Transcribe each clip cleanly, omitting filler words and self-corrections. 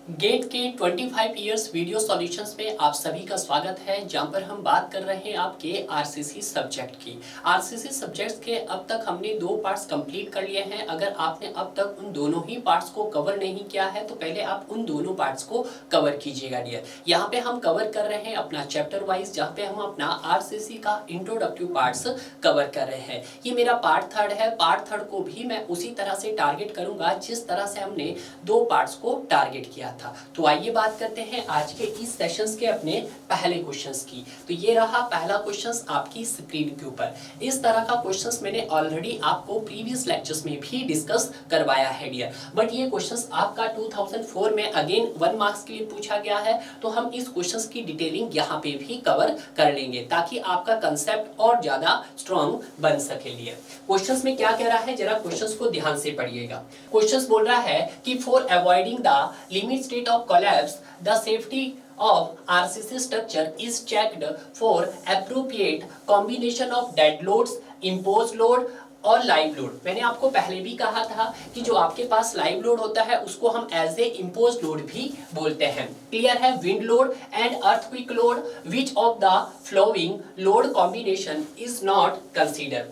Gate के 25 years video solutions में आप सभी का स्वागत है, जहां पर हम बात कर रहे हैं आपके आरसीसी सब्जेक्ट की। आरसीसी सब्जेक्ट्स के अब तक हमने 2 पार्ट्स कंप्लीट कर लिए हैं। अगर आपने अब तक उन दोनों ही पार्ट्स को कवर नहीं किया है तो पहले आप उन दोनों पार्ट्स को कवर कीजिएगा डियर। यहाँ पे हम कवर कर रहे हैं अपना चैप्टर वाइज, जहाँ पे हम अपना आरसीसी का इंट्रोडक्टिव पार्ट्स कवर कर रहे हैं। ये मेरा पार्ट 3 है। पार्ट 3 को भी मैं उसी तरह से टारगेट करूंगा जिस तरह से हमने 2 पार्ट्स को टारगेट किया था। तो आइए बात करते हैं आज के इस सेशंस के अपने पहले क्वेश्चंस की। तो ये रहा पहला क्वेश्चंस आपकी स्क्रीन के ऊपर। इस तरह का क्वेश्चंस मैंने ऑलरेडी आपको प्रीवियस लेक्चर्स में भी डिस्कस करवाया है डियर, बट ये क्वेश्चंस आपका 2004 में अगेन 1 मार्क्स के लिए पूछा गया है। तो हम इस क्वेश्चंस की डिटेलिंग यहाँ पे भी कवर कर लेंगे ताकि आपका कंसेप्ट और ज्यादा स्ट्रॉन्ग बन सके डियर। क्वेश्चंस में क्या कह रहा है, जरा क्वेश्चंस को ध्यान से पढ़िएगा। क्वेश्चंस बोल रहा है कि for avoiding the limit state of collapse, the safety of RCC structure is checked for appropriate combination of dead loads, imposed load और लाइव लोड। मैंने आपको पहले भी कहा था कि जो आपके पास लाइव लोड होता है उसको हम एज ए इम्पोज लोड भी बोलते हैं। क्लियर है? Wind load and earthquake load, which of the flowing load combination is not consider.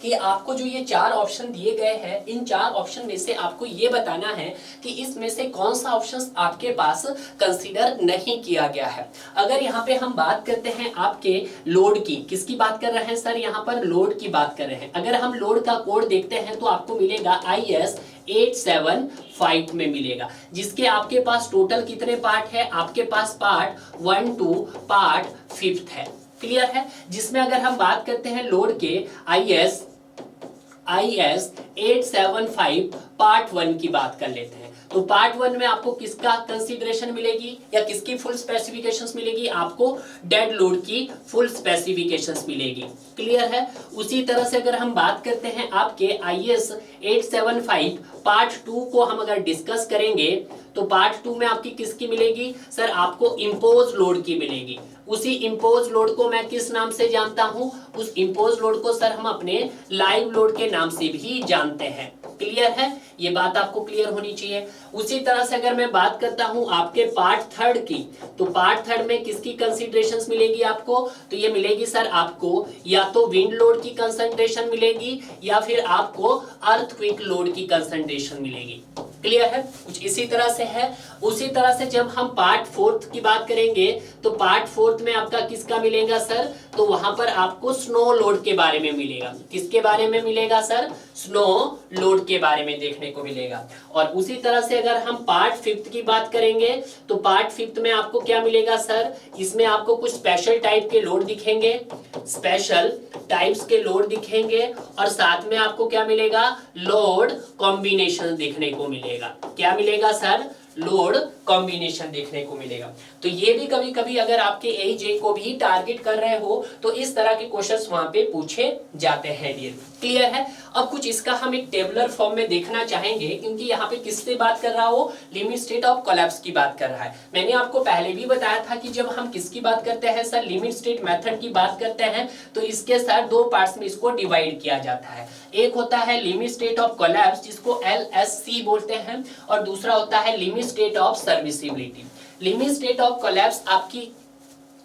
कि आपको जो ये 4 ऑप्शन दिए गए हैं, इन 4 ऑप्शन में से आपको ये बताना है कि इसमें से कौन सा ऑप्शन आपके पास कंसीडर नहीं किया गया है। अगर यहाँ पे हम बात करते हैं आपके लोड की, किसकी बात कर रहे हैं सर? यहाँ पर लोड की बात कर रहे हैं। अगर हम लोड का कोड देखते हैं तो आपको मिलेगा IS 875 में मिलेगा, जिसके आपके पास टोटल कितने पार्ट है? आपके पास पार्ट 1 to पार्ट 5 है। क्लियर है? जिसमें अगर हम बात करते हैं लोड के IS 875 पार्ट 1 की बात कर लेते हैं। तो पार्ट 1 में आपको किसका कंसीडरेशन मिलेगी या किसकी फुल स्पेसिफिकेशंस मिलेगी? आपको डेड लोड की फुल स्पेसिफिकेशंस मिलेगी। क्लियर है? उसी तरह से अगर हम बात करते हैं आपके IS 875 पार्ट 2 को हम अगर डिस्कस करेंगे तो पार्ट 2 में आपकी किसकी मिलेगी सर? आपको इम्पोज लोड की मिलेगी। उसी इम्पोज लोड को मैं किस नाम से जानता हूं? उस इम्पोज लोड को सर हम अपने लाइव लोड के नाम से भी जानते हैं। क्लियर है? ये बात आपको क्लियर होनी चाहिए। उसी तरह से अगर मैं बात करता हूं आपके पार्ट 3 की, तो पार्ट 3 में किसकी कंसीडरेशंस मिलेगी आपको? तो ये मिलेगी सर आपको या तो विंड लोड की कंसंट्रेशन मिलेगी या फिर आपको अर्थक्वेक लोड की कंसंट्रेशन मिलेगी। क्लियर है? कुछ इसी तरह से है। उसी तरह से जब हम पार्ट 4 की बात करेंगे तो पार्ट 4 में आपका किसका मिलेगा सर? तो वहां पर आपको स्नो लोड के बारे में मिलेगा। किसके बारे में मिलेगा सर? स्नो लोड के बारे में देखने को मिलेगा। और उसी तरह से अगर हम पार्ट 5 की बात करेंगे तो पार्ट 5 में आपको क्या मिलेगा सर? इसमें आपको कुछ स्पेशल टाइप के लोड दिखेंगे, स्पेशल टाइप्स के लोड दिखेंगे और साथ में आपको क्या मिलेगा? लोड कॉम्बिनेशन देखने को मिलेगा। क्या मिलेगा सर? लोड कॉम्बिनेशन देखने को मिलेगा। तो ये भी कभी कभी अगर आपके एजे को भी टारगेट कर रहे हो तो इस तरह के क्वेश्चंस वहां पे पूछे जाते हैं डियर। क्लियर है? अब कुछ इसका हम एक टेबुलर फॉर्म में देखना चाहेंगे, क्योंकि यहाँ पे किससे बात कर रहा हो? लिमिट स्टेट ऑफ कोलैप्स की बात कर रहा है। मैंने आपको पहले भी बताया था कि जब हम किसकी बात करते हैं सर? लिमिट स्टेट मेथड की बात करते हैं तो इसके साथ 2 पार्ट्स में इसको डिवाइड किया जाता है। एक होता है लिमिट स्टेट ऑफ कोलैप्स जिसको LSC बोलते हैं, और दूसरा होता है limit state of serviceability. Limit state of collapse आपकी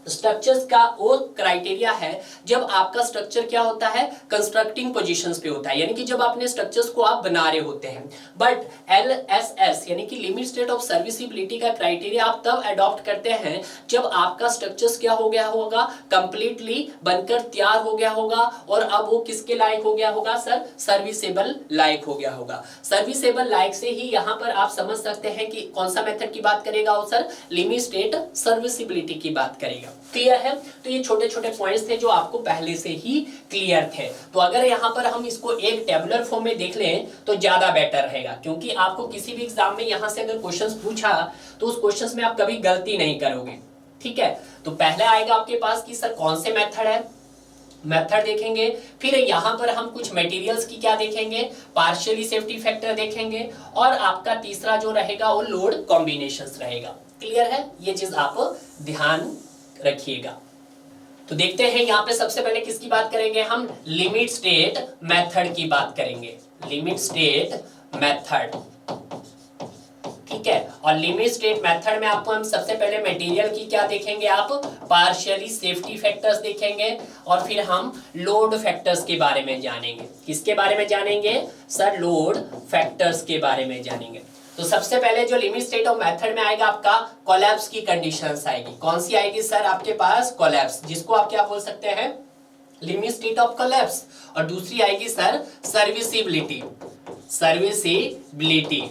स्ट्रक्चर्स का वो क्राइटेरिया है जब आपका स्ट्रक्चर क्या होता है? कंस्ट्रक्टिंग पोजीशंस पे होता है, यानी कि जब आपने स्ट्रक्चर्स को आप बना रहे होते हैं। बट LSS यानी कि लिमिट स्टेट ऑफ सर्विसिबिलिटी का क्राइटेरिया आप तब अडॉप्ट करते हैं जब आपका स्ट्रक्चर्स क्या हो गया होगा? कंप्लीटली बनकर तैयार हो गया होगा और अब वो किसके लायक हो गया होगा सर? सर्विसेबल लायक हो गया होगा। सर्विसेबल लायक से ही यहाँ पर आप समझ सकते हैं कि कौन सा मेथड की बात करेगा वो सर? लिमिट स्टेट सर्विसिबिलिटी की बात करेगा। क्लियर है? तो ये छोटे छोटे पॉइंट्स थे जो आपको पहले से ही क्लियर थे। तो अगर यहाँ पर हम इसको एक टेबुलर फॉर्म में देख लें तो ज्यादा बेटर रहेगा, क्योंकि आपको किसी भी एग्जाम में यहाँ से अगर क्वेश्चंस पूछा तो उस क्वेश्चंस में आप कभी गलती नहीं करोगे। ठीक है? तो पहले आएगा आपके पास कि सर कौन से मेथड है, मेथड देखेंगे। फिर यहाँ पर हम कुछ मटेरियल्स की क्या देखेंगे? पार्शियली सेफ्टी फैक्टर देखेंगे। और आपका तीसरा जो रहेगा वो लोड कॉम्बिनेशंस रहेगा। क्लियर है? ये चीज आप ध्यान रखिएगा। तो देखते हैं यहाँ पे सबसे पहले किसकी बात करेंगे हम? लिमिट स्टेट मेथड की बात करेंगे। Limit state method. ठीक ठीक है। और लिमिट स्टेट मेथड में आपको हम सबसे पहले मटेरियल की क्या देखेंगे, आप पार्शियली सेफ्टी फैक्टर्स देखेंगे और फिर हम लोड फैक्टर्स के बारे में जानेंगे। किसके बारे में जानेंगे सर, लोड फैक्टर्स के बारे में जानेंगे। तो सबसे पहले जो लिमिट स्टेट ऑफ मेथड में आएगा आपका कोलैप्स की कंडीशंस आएगी। कौन सी आएगी सर, आपके पास कोलैप्स, जिसको आप क्या बोल सकते हैं, लिमिट स्टेट ऑफ कोलैप्स। और दूसरी आएगी सर सर्विसिबिलिटी, सर्विसिबिलिटी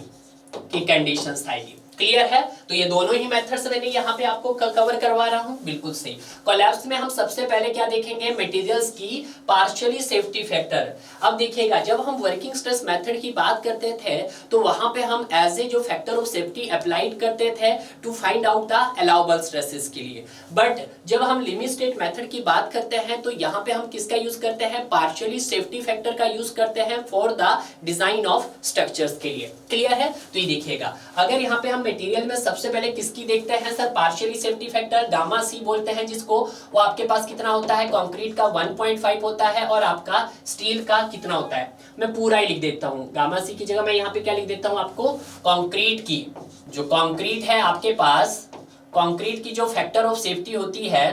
की कंडीशंस आएगी। क्लियर है। तो ये दोनों ही मेथड्स मैंने यहाँ पे आपको कवर करवा रहा हूँ, बिल्कुल सही। कोलैप्स में हम सबसे पहले क्या देखेंगे, मटेरियल्स की पार्शियली सेफ्टी फैक्टर। अब देखिएगा, जब हम वर्किंग स्ट्रेस मेथड की बात करते थे तो वहां पे हम एज ए जो फैक्टर ऑफ सेफ्टी अप्लाइड करते थे to find out the allowable stresses के लिए। बट जब हम लिमिट स्टेट मेथड की बात करते हैं तो यहाँ पे हम किसका यूज करते हैं, पार्शियली सेफ्टी फैक्टर का यूज करते हैं for the design of structures के लिए। क्लियर है। तो ये देखिएगा, अगर यहाँ पे हम मटेरियल में सबसे पहले किसकी देखते हैं sir, partially safety factor gamma C बोलते हैं जिसको, वो आपके पास कितना होता है, कंक्रीट का 1.5 होता है और आपका स्टील का कितना होता है, मैं पूरा ही लिख देता हूं, गामा सी की जगह मैं यहाँ पे क्या लिख देता हूं आपको, कंक्रीट की जो कंक्रीट है आपके पास, कंक्रीट की जो फैक्टर ऑफ सेफ्टी होती है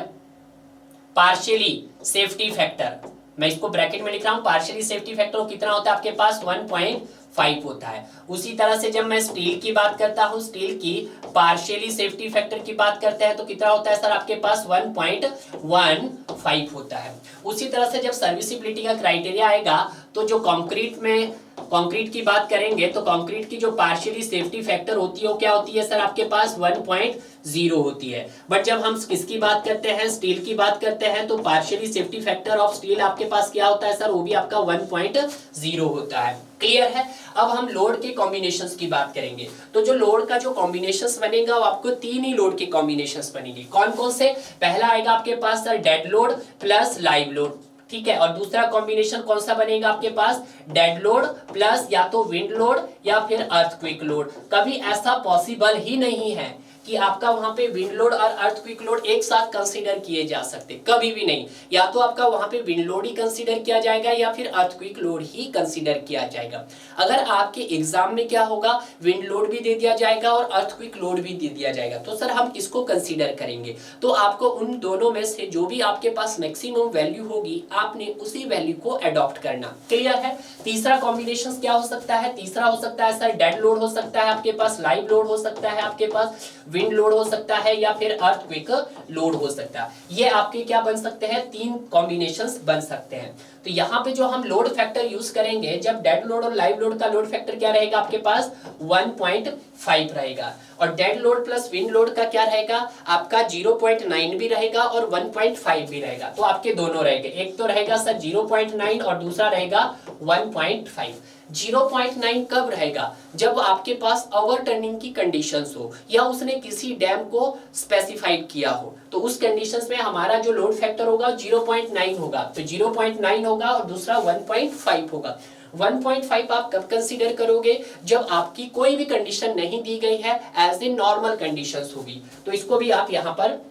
पार्शियली सेफ्टी फैक्टर, मैं इसको ब्रैकेट में लिख रहा हूं, पार्शियली सेफ्टी फैक्टर कितना होता है आपके पास 1.5 होता है। उसी तरह से जब मैं स्टील की बात करता हूं, स्टील की पार्शियली सेफ्टी फैक्टर की बात करते हैं तो कितना होता है सर आपके पास 1.15 होता है। उसी तरह से जब सर्विसिबिलिटी का क्राइटेरिया आएगा तो जो कंक्रीट की बात करेंगे तो कंक्रीट की जो पार्शियली सेफ्टी फैक्टर होती है वो क्या होती है सर आपके पास 1.0 होती है। बट जब हम किसकी बात करते हैं, स्टील की बात करते हैं तो partially safety factor of steel आपके पास क्या होता है सर, वो भी आपका 1.0 होता है। क्लियर है। अब हम लोड के कॉम्बिनेशंस की बात करेंगे तो जो लोड का जो कॉम्बिनेशंस बनेगा वो आपको 3 ही लोड के कॉम्बिनेशंस बनेंगे। कौन कौन से, पहला आएगा आपके पास sir dead load plus live load, ठीक है। और दूसरा कॉम्बिनेशन कौन सा बनेगा आपके पास, डेड लोड प्लस या तो विंड लोड या फिर अर्थक्वेक लोड। कभी ऐसा पॉसिबल ही नहीं है कि आपका वहां पे विंड लोड और अर्थक्वेक लोड एक साथ कंसीडर किए जा सकते, कभी भी नहीं। या तो आपका वहां पे विंड लोड ही कंसीडर किया जाएगा या फिर अर्थक्वेक लोड ही कंसीडर किया जाएगा। अगर आपके एग्जाम में क्या होगा, विंड लोड भी दे दिया जाएगा और अर्थक्वेक लोड भी दे दिया जाएगा, तो सर हम किसको कंसीडर करेंगे, तो आपको उन दोनों में से जो भी आपके पास मैक्सिमम वैल्यू होगी आपने उसी वैल्यू को अडॉप्ट करना। क्लियर है। तीसरा कॉम्बिनेशन क्या हो सकता है, तीसरा हो सकता है सर डेड लोड हो सकता है आपके पास, लाइव लोड हो सकता है आपके पास, विंड लोड हो सकता है या फिर अर्थक्वेक लोड हो सकता है। ये आपके क्या बन सकते हैं, 3 कॉम्बिनेशंस बन सकते हैं। तो यहाँ पे जो हम लोड फैक्टर यूज करेंगे, जब डेड लोड और लाइव लोड का लोड फैक्टर क्या रहेगा आपके पास 1.5 रहेगा और dead load plus wind load का क्या रहेगा आपका 0.9 भी रहेगा और 1.5 भी रहेगा। तो आपके दोनों रहेंगे, एक तो रहेगा सर 0.9 और दूसरा रहेगा 1.5। 0.9 कब रहेगा, जब आपके पास ओवर टर्निंग की कंडीशंस हो या उसने किसी डैम को स्पेसिफाइड किया हो, तो उस कंडीशंस में हमारा जो लोड फैक्टर होगा 0.9 होगा। तो 0.9 होगा और दूसरा 1.5 होगा। 1.5 आप कब कंसीडर करोगे, जब आपकी कोई भी कंडीशन नहीं दी गई है, एज ए नॉर्मल कंडीशंस होगी। तो इसको भी आप यहाँ पर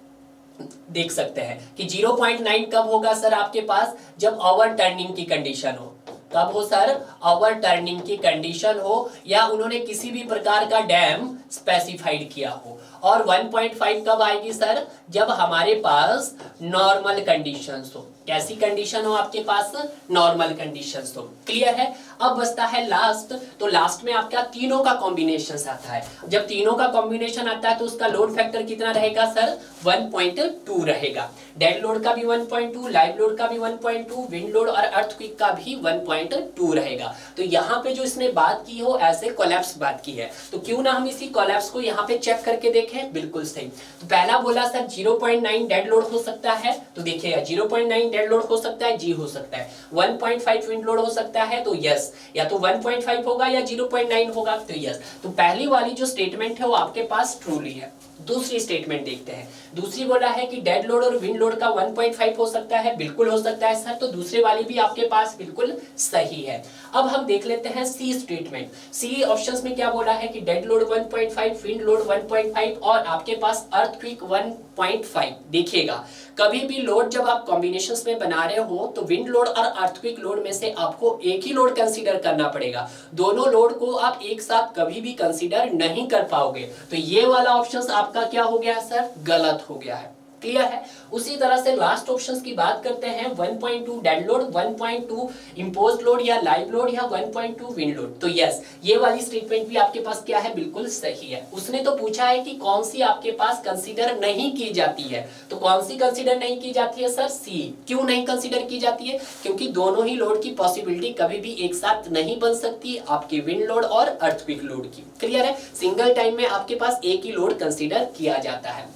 देख सकते हैं कि 0.9 कब होगा सर आपके पास, जब ओवर टर्निंग की कंडीशन हो। कब हो सर, ओवर टर्निंग की कंडीशन हो या उन्होंने किसी भी प्रकार का डैम स्पेसिफाइड किया हो। और 1.5 कब आएगी सर, जब हमारे पास नॉर्मल कंडीशंस हो। कैसी कंडीशन हो आपके पास, नॉर्मल कंडीशंस हो। क्लियर है। अब बचता है लास्ट, तो लास्ट में आपका तीनों का कॉम्बिनेशन आता है। जब तीनों का कॉम्बिनेशन आता है तो उसका लोड फैक्टर कितना रहेगा सर, 1.2 रहेगा। डेड लोड का भी 1.2, लाइव लोड का भी 1.2, विंड लोड और अर्थक्वेक का भी 1.2 रहेगा। तो यहाँ पे जो इसने बात की हो ऐसे कोलैप्स बात की है, तो क्यों ना हम इसी कोलैप्स को यहाँ पे चेक करके देखें। बिल्कुल सही। तो पहला बोला सर 0.9 डेड लोड हो सकता है, तो देखिएगा 0.9 डेड लोड हो सकता है, जी हो सकता है। 1.5 विंड लोड हो सकता है, तो यस, या तो 1.5 होगा या 0.9 होगा, तो यस। तो पहली वाली जो स्टेटमेंट है वो आपके पास ट्रूली है। दूसरी स्टेटमेंट देखते हैं। दूसरी बोला है कि डेड लोड और विंड लोड का 1.5 हो सकता है, बिल्कुल हो सकता है सर, तो दूसरे वाली भी आपके पास बिल्कुल सही है। अब हम देख लेते हैं सी स्टेटमेंट। सी ऑप्शंस में क्या बोला है कि डेड लोड 1.5, विंड लोड 1.5 और आपके पास अर्थक्वेक 1.5। देखिएगा कभी भी लोड जब आप कॉम्बिनेशंस कंडीशंस में बना रहे हो तो विंड लोड और अर्थक्वेक लोड में से आपको एक ही लोड कंसीडर करना पड़ेगा। दोनों लोड को आप एक साथ कभी भी कंसीडर नहीं कर पाओगे। तो ये वाला ऑप्शन आपका क्या हो गया सर, गलत हो गया है। क्लियर है। उसी तरह से लास्ट ऑप्शंस की बात करते हैं, 1.2 डेड लोड, 1.2 इंपोज्ड लोड या लाइव लोड या 1.2 विंड लोड। तो यस, ये वाली स्टेटमेंट भी आपके पास क्या है, बिल्कुल सही है। उसने तो पूछा है कि कौन सी आपके पास कंसीडर नहीं की जाती है, तो कौन सी कंसीडर नहीं की जाती है सर, सी। क्यों नहीं कंसीडर की जाती है, क्योंकि दोनों ही लोड की पॉसिबिलिटी कभी भी एक साथ नहीं बन सकती, आपके विंड लोड और अर्थक्वेक लोड की। क्लियर है। सिंगल टाइम में आपके पास एक ही लोड कंसीडर किया जाता है।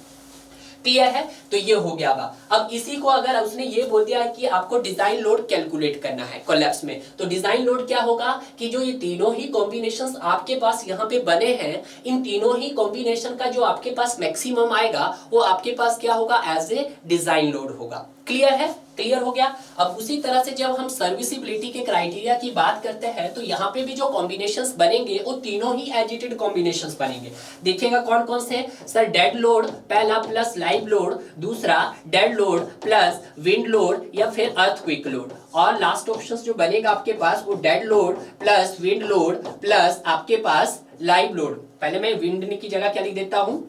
क्लियर है। तो ये हो गया बा। अब इसी को अगर उसने ये बोल दिया है कि आपको डिजाइन लोड कैलकुलेट करना है कोलैप्स में, तो डिजाइन लोड क्या होगा कि जो ये तीनों ही कॉम्बिनेशंस आपके पास यहाँ पे बने हैं, इन तीनों ही कॉम्बिनेशन का जो आपके पास मैक्सिमम आएगा वो आपके पास क्या होगा, एज ए डिजाइन लोड होगा। क्लियर है, क्लियर हो गया। अब उसी तरह से जब हम सर्विसिबिलिटी के क्राइटेरिया की बात करते हैं तो यहाँ पे भी जो कॉम्बिनेशंस बनेंगे वो तीनों ही एजिटेड कॉम्बिनेशंस बनेंगे। देखिएगा कौन कौन से सर, डेड लोड पहला प्लस लाइव लोड, दूसरा dead load plus wind load या फिर अर्थक्वेक लोड, और लास्ट ऑप्शन जो बनेगा आपके पास वो dead load plus wind load plus आपके पास लाइव लोड। पहले मैं विंड की जगह क्या लिख देता हूं,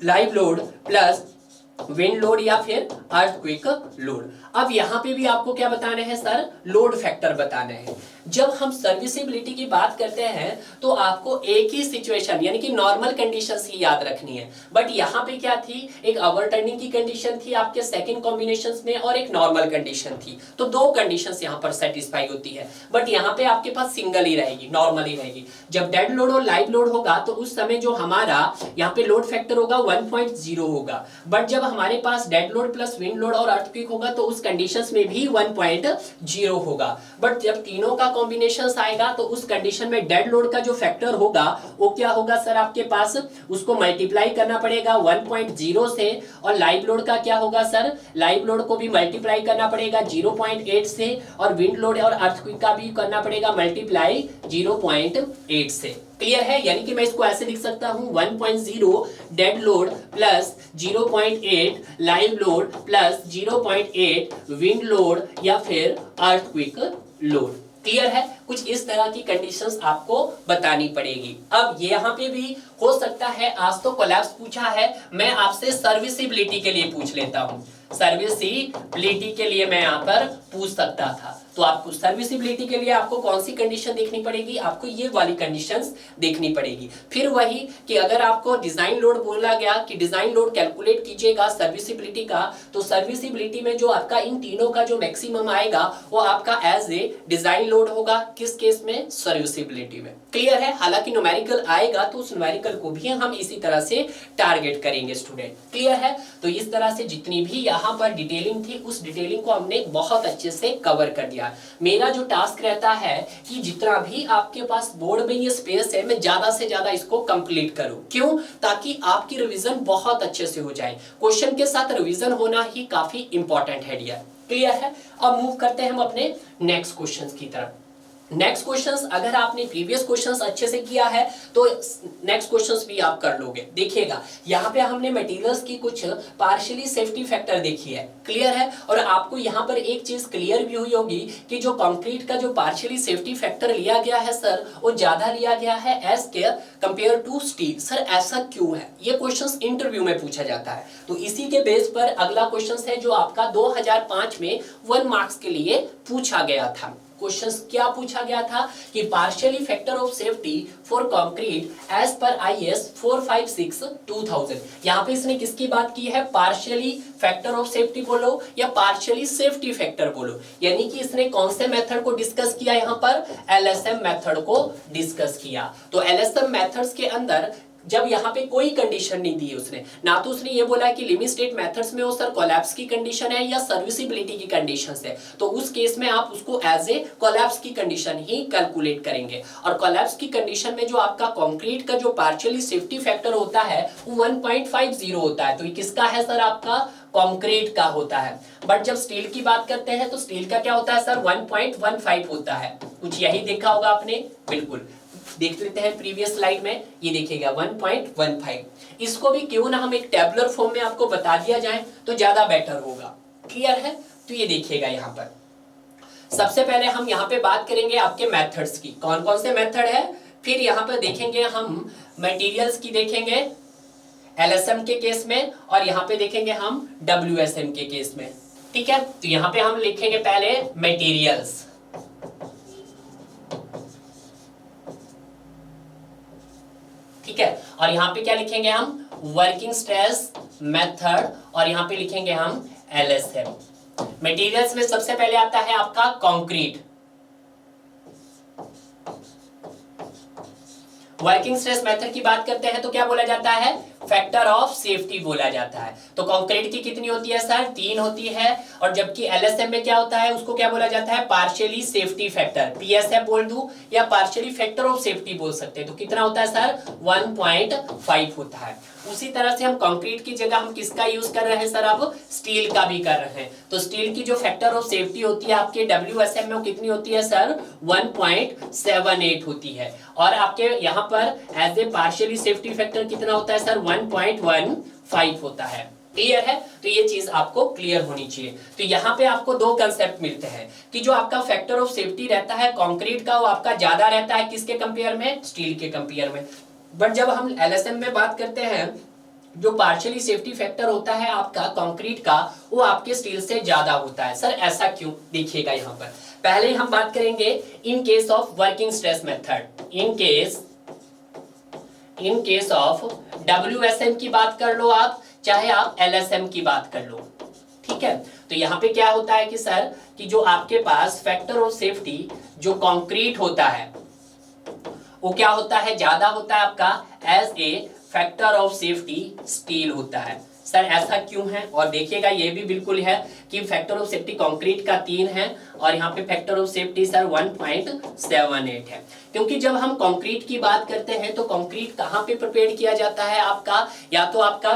live load plus wind load या फिर अर्थक्वेक लोड। अब यहां पे भी आपको क्या बताने हैं सर, लोड फैक्टर बताने हैं। जब हम सर्विसिबिलिटी की बात करते हैं तो आपको एक ही सिचुएशन यानी कि नॉर्मल कंडीशंस ही याद रखनी है, बट यहाँ पे क्या थी, एक ओवरटर्निंग की कंडीशन थी आपके सेकंड कॉम्बिनेशंस में और एक नॉर्मल कंडीशन थी, तो दो कंडीशंस यहाँ पर सेटिस्फाई होती है, बट यहाँ पे आपके पास सिंगल ही रहेगी, नॉर्मल ही रहेगी। जब डेड लोड और लाइव लोड होगा तो उस समय जो हमारा यहाँ पे लोड फैक्टर होगा 1.0 होगा, बट जब हमारे पास dead load plus wind load और अर्थक्वेक होगा तो उस कंडीशंस में भी 1.0 होगा। बट जब तीनों का कॉम्बिनेशंस आएगा तो उस कंडीशन में डेड लोड का जो फैक्टर होगा वो क्या होगा सर, आपके पास उसको मल्टीप्लाई करना पड़ेगा 1.0 से, और लाइव लोड का क्या होगा सर, लाइव लोड को भी मल्टीप्लाई करना पड़ेगा 0.8 से, और विंड लोड और अर्थक्वेक का भी करना पड़ेगा मल्टीप्लाई 0.8 से। क्लियर है। यानी कि मैं इसको ऐसे लिख सकता हूं, 1.0 dead load plus 0.8 live load plus 0.8 wind load या फिर अर्थक्वेक लोड। क्लियर है। कुछ इस तरह की कंडीशंस आपको बतानी पड़ेगी। अब यहाँ पे भी हो सकता है, आज तो कोलैप्स पूछा है, मैं आपसे सर्विसिबिलिटी के लिए पूछ लेता हूँ, सर्विसिबिलिटी के लिए मैं यहाँ पर पूछ सकता था। तो आपको सर्विसिबिलिटी के लिए आपको कौन सी कंडीशन देखनी पड़ेगी, आपको ये वाली कंडीशंस देखनी पड़ेगी। फिर वही कि अगर आपको डिजाइन लोड बोला गया कि डिजाइन लोड कैलकुलेट कीजिएगा सर्विसिबिलिटी का, तो सर्विसिबिलिटी में जो आपका इन तीनों का जो मैक्सिमम आएगा वो आपका एज ए डिजाइन लोड होगा। किस केस में, सर्विसिबिलिटी में। क्लियर है। हालांकि न्यूमेरिकल आएगा तो उस न्यूमेरिकल को भी हम इसी तरह से टारगेट करेंगे स्टूडेंट। क्लियर है। तो इस तरह से जितनी भी यहाँ पर डिटेलिंग थी उस डिटेलिंग को हमने बहुत अच्छे से कवर कर दिया। मेरा जो टास्क रहता है कि जितना भी आपके पास बोर्ड में ये स्पेस है मैं ज्यादा से ज्यादा इसको कंप्लीट करूं। क्यों, ताकि आपकी रिवीजन बहुत अच्छे से हो जाए। क्वेश्चन के साथ रिवीजन होना ही काफी इंपॉर्टेंट है डियर। क्लियर है। अब मूव करते हैं हम अपने नेक्स्ट क्वेश्चन की तरफ। नेक्स्ट क्वेश्चंस, अगर आपने प्रीवियस क्वेश्चंस अच्छे से किया है तो नेक्स्ट क्वेश्चंस भी आप कर लोगे। देखिएगा यहाँ पे हमने मटेरियल्स की कुछ पार्शियली सेफ्टी फैक्टर देखी है। क्लियर है। और आपको यहाँ पर एक चीज क्लियर भी हुई होगी कि जो कंक्रीट का जो पार्शियली सेफ्टी फैक्टर लिया गया है सर, वो ज्यादा लिया गया है as compare to steel. Sir ऐसा क्यों है, ये क्वेश्चंस इंटरव्यू में पूछा जाता है। तो इसी के बेस पर अगला क्वेश्चन है जो आपका 2005 में 1 मार्क्स के लिए पूछा गया था। क्वेश्चंस क्या पूछा गया था कि partially factor of safety for concrete as पर IS 456/2000। यहाँ पे इसने किसकी बात की है, पार्शियली फैक्टर ऑफ सेफ्टी बोलो या पार्शियली सेफ्टी फैक्टर बोलो, यानी कि इसने कौन से मेथड को डिस्कस किया, यहाँ पर LSM मेथड को डिस्कस किया। तो LSM मेथड्स के अंदर जब यहाँ पे कोई कंडीशन नहीं दी है उसने, ना तो उसने ये बोला कि लिमिट स्टेट मेथड्स में वो सर कोलैप्स की कंडीशन है या सर्विसिबिलिटी की कंडीशन है, तो उस केस में आप उसको एज ए कोलैप्स की कंडीशन ही कैलकुलेट करेंगे। और कोलैप्स की कंडीशन में जो आपका कंक्रीट का जो पार्शियली सेफ्टी फैक्टर होता है वो 1.50 होता है। तो ये किसका है सर, आपका कंक्रीट का होता है। बट जब स्टील की बात करते हैं तो स्टील का क्या होता है सर, 1.15 होता है। कुछ यही देखा होगा आपने, बिल्कुल देख लेते हैं प्रीवियस स्लाइड में, ये देखिएगा 1.15। इसको भी क्यों ना हम एक टेबुलर फॉर्म में आपको बता दिया जाए तो ज्यादा बेटर होगा। क्लियर है। तो ये देखिएगा यहाँ पर सबसे पहले हम यहाँ पे बात करेंगे आपके मेथड्स की, कौन कौन से मेथड है। फिर यहाँ पर देखेंगे हम मटेरियल्स की, देखेंगे एलएसएम के केस में, और यहाँ पे देखेंगे हम डब्ल्यूएसएम के केस में। ठीक है, तो यहाँ पे हम लिखेंगे पहले मटेरियल्स, ठीक है, और यहाँ पे क्या लिखेंगे हम, वर्किंग स्ट्रेस मेथड, और यहाँ पे लिखेंगे हम एलएसएम। मटेरियल्स में सबसे पहले आता है आपका कंक्रीट। वर्किंग स्ट्रेस मेथड की बात करते हैं तो क्या बोला जाता है, फैक्टर ऑफ सेफ्टी बोला जाता है। तो कंक्रीट की कितनी होती है सर, 3 होती है, और जबकि एलएसएम में क्या होता है, उसको क्या बोला जाता है, पार्शियली सेफ्टी फैक्टर, पीएसएफ बोल दूं या पार्शियली फैक्टर ऑफ सेफ्टी बोल सकते हैं। तो कितना होता है सर, 1.5 होता है। उसी तरह से हम कंक्रीट की जगह हम किसका यूज कर रहे हैं सर, अब स्टील का भी कर रहे हैं। तो स्टील की जो फैक्टर ऑफ सेफ्टी होती है आपके डब्ल्यूएसएम में वो कितनी होती है सर, 1.78 होती है, और आपके यहाँ पर as a partially safety factor कितना होता है सर, 1.15 होता है। क्लियर है, तो ये चीज आपको क्लियर होनी चाहिए। तो यहाँ पे आपको दो कंसेप्ट मिलते हैं कि जो आपका फैक्टर ऑफ सेफ्टी रहता है कंक्रीट का, वो आपका ज्यादा रहता है किसके कंपेयर में, स्टील के कंपेयर में। बट जब हम एलएसएम में बात करते हैं, जो पार्शियली सेफ्टी फैक्टर होता है आपका कंक्रीट का, वो आपके स्टील से ज्यादा होता है। सर ऐसा क्यों, देखिएगा यहाँ पर पहले हम बात करेंगे in case of working stress method. In case of WSM की बात कर लो आप, चाहे आप एलएसएम की बात कर लो, ठीक है। तो यहाँ पे क्या होता है कि सर कि जो आपके पास फैक्टर ऑफ सेफ्टी जो कंक्रीट होता है वो क्या होता है, ज्यादा होता है आपका as a factor of safety steel होता है। सर ऐसा क्यों है, और देखिएगा ये भी बिल्कुल है कि फैक्टर ऑफ सेफ्टी कंक्रीट का 3 है और यहाँ पे फैक्टर ऑफ सेफ्टी सर 1.78 है। क्योंकि जब हम कंक्रीट की बात करते हैं तो कंक्रीट कहाँ पे प्रिपेयर किया जाता है आपका, या तो आपका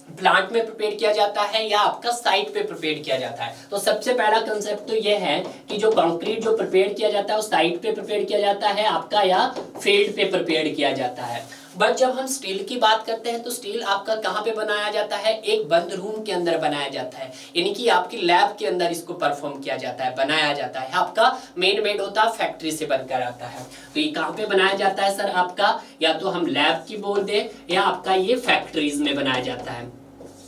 प्लांट में प्रिपेयर किया जाता है या आपका साइट पे प्रिपेयर किया जाता है। तो सबसे पहला कंसेप्ट तो ये है कि जो कंक्रीट जो प्रिपेयर किया जाता है वो साइट पे प्रिपेयर किया जाता है आपका, या फील्ड पे प्रिपेयर किया जाता है। बट जब हम स्टील की बात करते हैं तो स्टील आपका कहाँ पे बनाया जाता है, एक बंद रूम के अंदर बनाया जाता है, यानी कि आपकी लैब के अंदर इसको परफॉर्म किया जाता है, बनाया जाता है। आपका मेड होता है, फैक्ट्री से बनकर आता है। तो ये कहाँ पे बनाया जाता है सर आपका, या तो हम लैब की बोल दे या आपका ये फैक्ट्रीज में बनाया जाता है,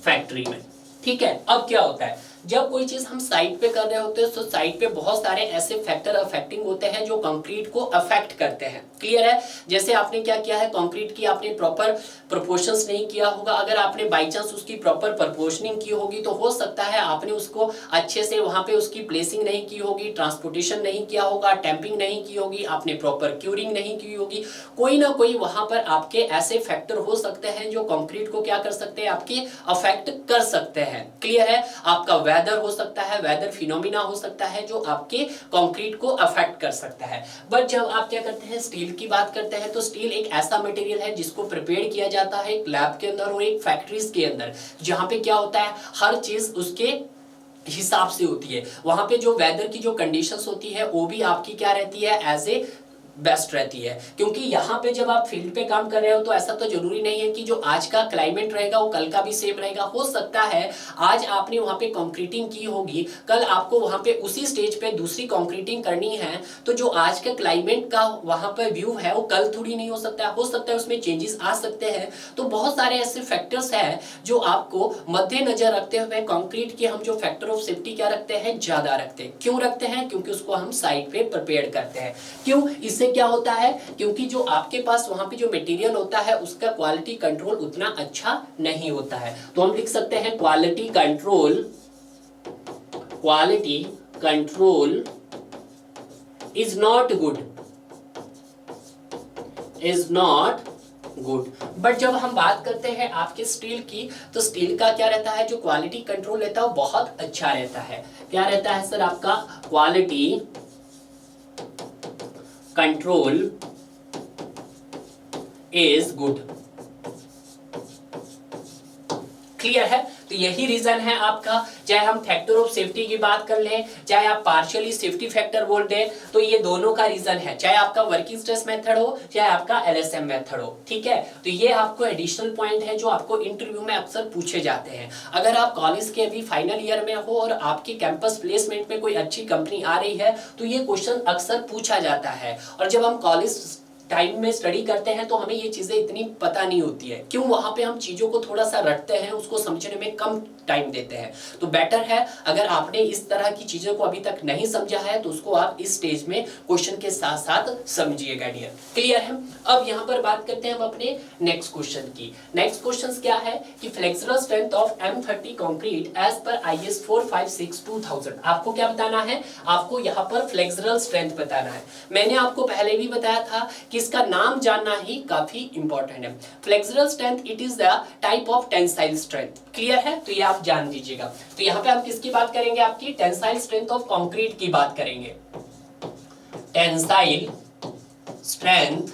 फैक्ट्री में। ठीक है, अब क्या होता है, जब कोई चीज हम साइट पे कर रहे होते हैं तो साइट पे बहुत सारे ऐसे फैक्टर अफेक्टिंग होते हैं जो कंक्रीट को अफेक्ट करते हैं। क्लियर है, जैसे आपने क्या किया है, कंक्रीट की आपने प्रॉपर प्रोपोर्शंस नहीं किया होगा। अगर आपने बाई चांस उसकी प्रॉपर प्रोपोर्शनिंग की होगी तो हो सकता है आपने उसको अच्छे से वहां पे उसकी प्लेसिंग नहीं की होगी, ट्रांसपोर्टेशन नहीं किया होगा, टैंपिंग नहीं की होगी, आपने प्रॉपर क्यूरिंग नहीं की होगी। कोई ना कोई वहां पर आपके ऐसे फैक्टर हो सकते हैं जो कंक्रीट को क्या कर सकते हैं, आपके अफेक्ट कर सकते हैं। क्लियर है, आपका वेदर हो सकता है, वेदर फिनोमिना हो सकता है जो आपके कंक्रीट को अफेक्ट कर सकता है। बट जब आप क्या करते हैं, स्टील की बात करते हैं, तो स्टील एक ऐसा मटेरियल है जिसको प्रिपेयर किया जाता है एक लैब के अंदर और एक फैक्ट्रीज के अंदर, जहां पे क्या होता है, हर चीज उसके हिसाब से होती है। वहां पे जो वेदर की जो कंडीशंस होती है वो भी आपकी क्या रहती है, एज ए बेस्ट रहती है। क्योंकि यहाँ पे जब आप फील्ड पे काम कर रहे हो तो ऐसा तो जरूरी नहीं है कि जो आज का क्लाइमेट रहेगा वो कल का भी सेम रहेगा। हो सकता है आज आपने वहाँ पे कंक्रीटिंग की होगी, कल आपको वहाँ पे उसी स्टेज पे दूसरी कंक्रीटिंग करनी है, तो जो आज का क्लाइमेट का वहाँ पे व्यू है वो कल थोड़ी नहीं हो सकता है उसमें चेंजेस आ सकते हैं। तो बहुत सारे ऐसे फैक्टर्स हैं जो आपको मद्देनजर रखते हुए कंक्रीट के हम जो फैक्टर ऑफ सेफ्टी क्या रखते हैं, ज्यादा रखते हैं। क्यों रखते हैं, क्योंकि उसको हम साइट पे प्रिपेयर करते हैं। क्यों, इससे क्या होता है, क्योंकि जो आपके पास वहां पे जो मटेरियल होता है उसका क्वालिटी कंट्रोल उतना अच्छा नहीं होता है। तो हम लिख सकते हैं quality control is not good. But जब हम बात करते हैं आपके स्टील की, तो स्टील का क्या रहता है, जो क्वालिटी कंट्रोल रहता है वो बहुत अच्छा रहता है। क्या रहता है सर आपका, quality control is good. Clear है, तो यही रीजन है आपका, चाहे हम फैक्टर ऑफ सेफ्टी की बात कर लें, चाहे आप पार्शियली सेफ्टी फैक्टर बोल दें, तो ये दोनों का रीजन है, चाहे आपका वर्किंग स्ट्रेस मेथड हो चाहे आपका एलएसएम मेथड हो। ठीक है, तो ये आपको एडिशनल पॉइंट है जो आपको इंटरव्यू में अक्सर पूछे जाते हैं। अगर आप कॉलेज के अभी फाइनल ईयर में हो और आपके कैंपस प्लेसमेंट में कोई अच्छी कंपनी आ रही है तो ये क्वेश्चन अक्सर पूछा जाता है। और जब हम कॉलेज टाइम में स्टडी करते हैं तो हमें ये चीजें इतनी पता नहीं होती है, क्यों, वहां पे हम चीजों को थोड़ा सा रटते हैं, उसको समझने में कम टाइम देते हैं। तो बेटर है अगर आपने इस तरह की चीजों को अभी तक नहीं समझा है तो उसको आप इस स्टेज में क्वेश्चन के साथ साथ समझिएगा डियर। क्लियर है? अब यहाँ पर बात करते हैं हम अपने नेक्स्ट क्वेश्चन की। नेक्स्ट क्वेश्चन क्या है कि flexural strength of M30 concrete as पर IS 456/2000। आपको क्या बताना है? आपको यहाँ पर फ्लेक्सुरल स्ट्रेंथ बताना है। मैंने आपको पहले भी बताया था कि इसका नाम जानना ही काफी इंपॉर्टेंट है। Flexural strength it is the type of tensile strength. Clear है? तो ये आप जान दीजिएगा। तो यहाँ पे हम किसकी बात करेंगे? आपकी टेंसाइल स्ट्रेंथ ऑफ कंक्रीट की बात करेंगे। Tensile strength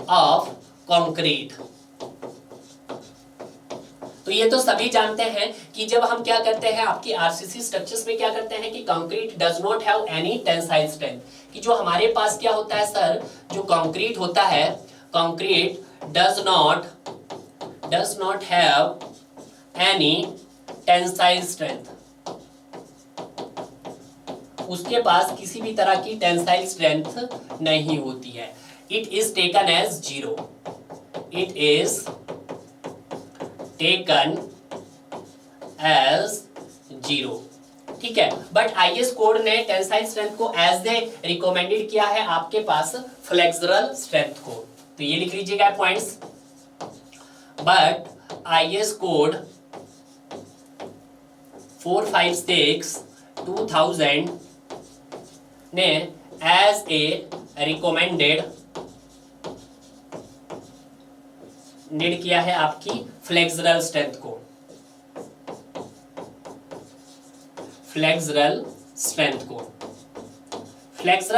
of concrete. तो ये तो सभी जानते हैं कि जब हम क्या करते हैं आपकी आरसीसी स्ट्रक्चर्स में क्या करते हैं कि concrete does not have any tensile strength, कि जो हमारे पास क्या होता है सर, जो कंक्रीट होता है, concrete does not have any tensile strength. उसके पास किसी भी तरह की टेंसाइल स्ट्रेंथ नहीं होती है। It is taken as zero. It is taken as zero. ठीक है, बट आईएस कोड ने टेंसाइल स्ट्रेंथ को एज ए रिकमेंडेड किया है आपके पास फ्लेक्सुरल स्ट्रेंथ को। तो ये लिख लीजिएगा पॉइंट्स। बट आईएस कोड 456/2000 ने एज ए रिकमेंडेड नीड किया है आपकी फ्लेक्सुरल स्ट्रेंथ को। फ्लेक्सुरल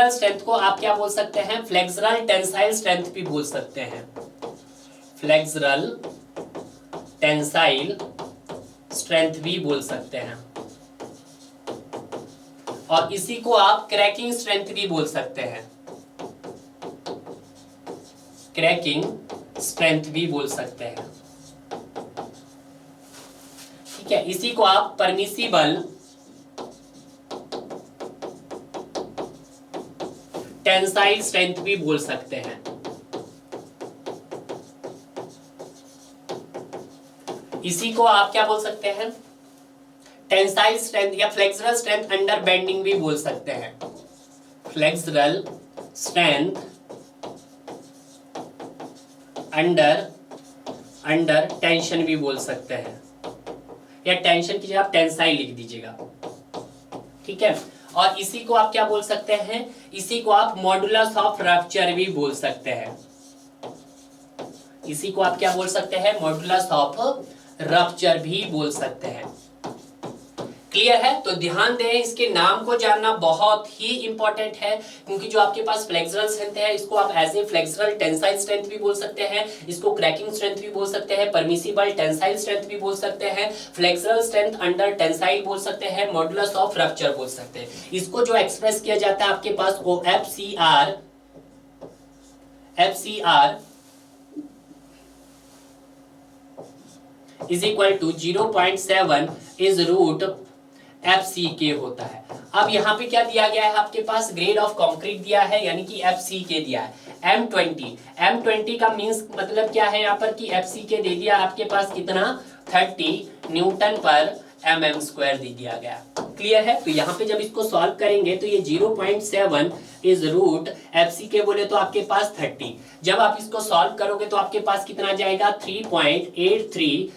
स्ट्रेंथ को आप क्या बोल सकते हैं? फ्लेक्सुरल टेंसाइल स्ट्रेंथ भी बोल सकते हैं। फ्लेक्सुरल टेंसाइल स्ट्रेंथ भी बोल सकते हैं, और इसी को आप क्रैकिंग स्ट्रेंथ भी बोल सकते हैं। क्रैकिंग स्ट्रेंथ भी बोल सकते हैं। ठीक है, इसी को आप परमिसिबल टेंसाइल स्ट्रेंथ भी बोल सकते हैं। इसी को आप क्या बोल सकते हैं? टेंसाइल स्ट्रेंथ या फ्लेक्सुरल स्ट्रेंथ अंडर बेंडिंग भी बोल सकते हैं। फ्लेक्सुरल स्ट्रेंथ अंडर टेंशन भी बोल सकते हैं, या टेंशन की जगह आप टेंसाइल लिख दीजिएगा। ठीक है, और इसी को आप क्या बोल सकते हैं? इसी को आप मॉडुलस ऑफ रप्चर भी बोल सकते हैं। इसी को आप क्या बोल सकते हैं? मॉडुलस ऑफ रप्चर भी बोल सकते हैं। क्लियर है? तो ध्यान दें, इसके नाम को जानना बहुत ही इंपॉर्टेंट है, क्योंकि जो आपके पास फ्लेक्सुरल स्ट्रेंथ है इसको आप as a flexural tensile strength भी बोल सकते हैं, इसको क्रैकिंग स्ट्रेंथ भी बोल सकते हैं, परमिसिबल टेंसाइल स्ट्रेंथ भी बोल सकते हैं, फ्लेक्सुरल स्ट्रेंथ अंडर टेंसाइल बोल सकते हैं, मॉडुलस ऑफ रप्चर बोल सकते हैं। इसको जो एक्सप्रेस किया जाता है आपके पास वो FCR is equal to 0.7 is root FCK होता है। अब यहाँ पे क्या दिया गया है आपके पास? ग्रेड ऑफ कंक्रीट दिया है, यानी कि FCK दिया है। M20 का मींस मतलब क्या है यहाँ पर कि FCK दे दिया आपके पास कितना? 30 न्यूटन पर mm² दे दिया गया। क्लियर है? तो यहाँ पे जब इसको सॉल्व करेंगे तो ये 0.7 इज रूट FCK बोले तो आपके पास 30। जब आप इसको सॉल्व करोगे तो आपके पास कितना जाएगा? 3.83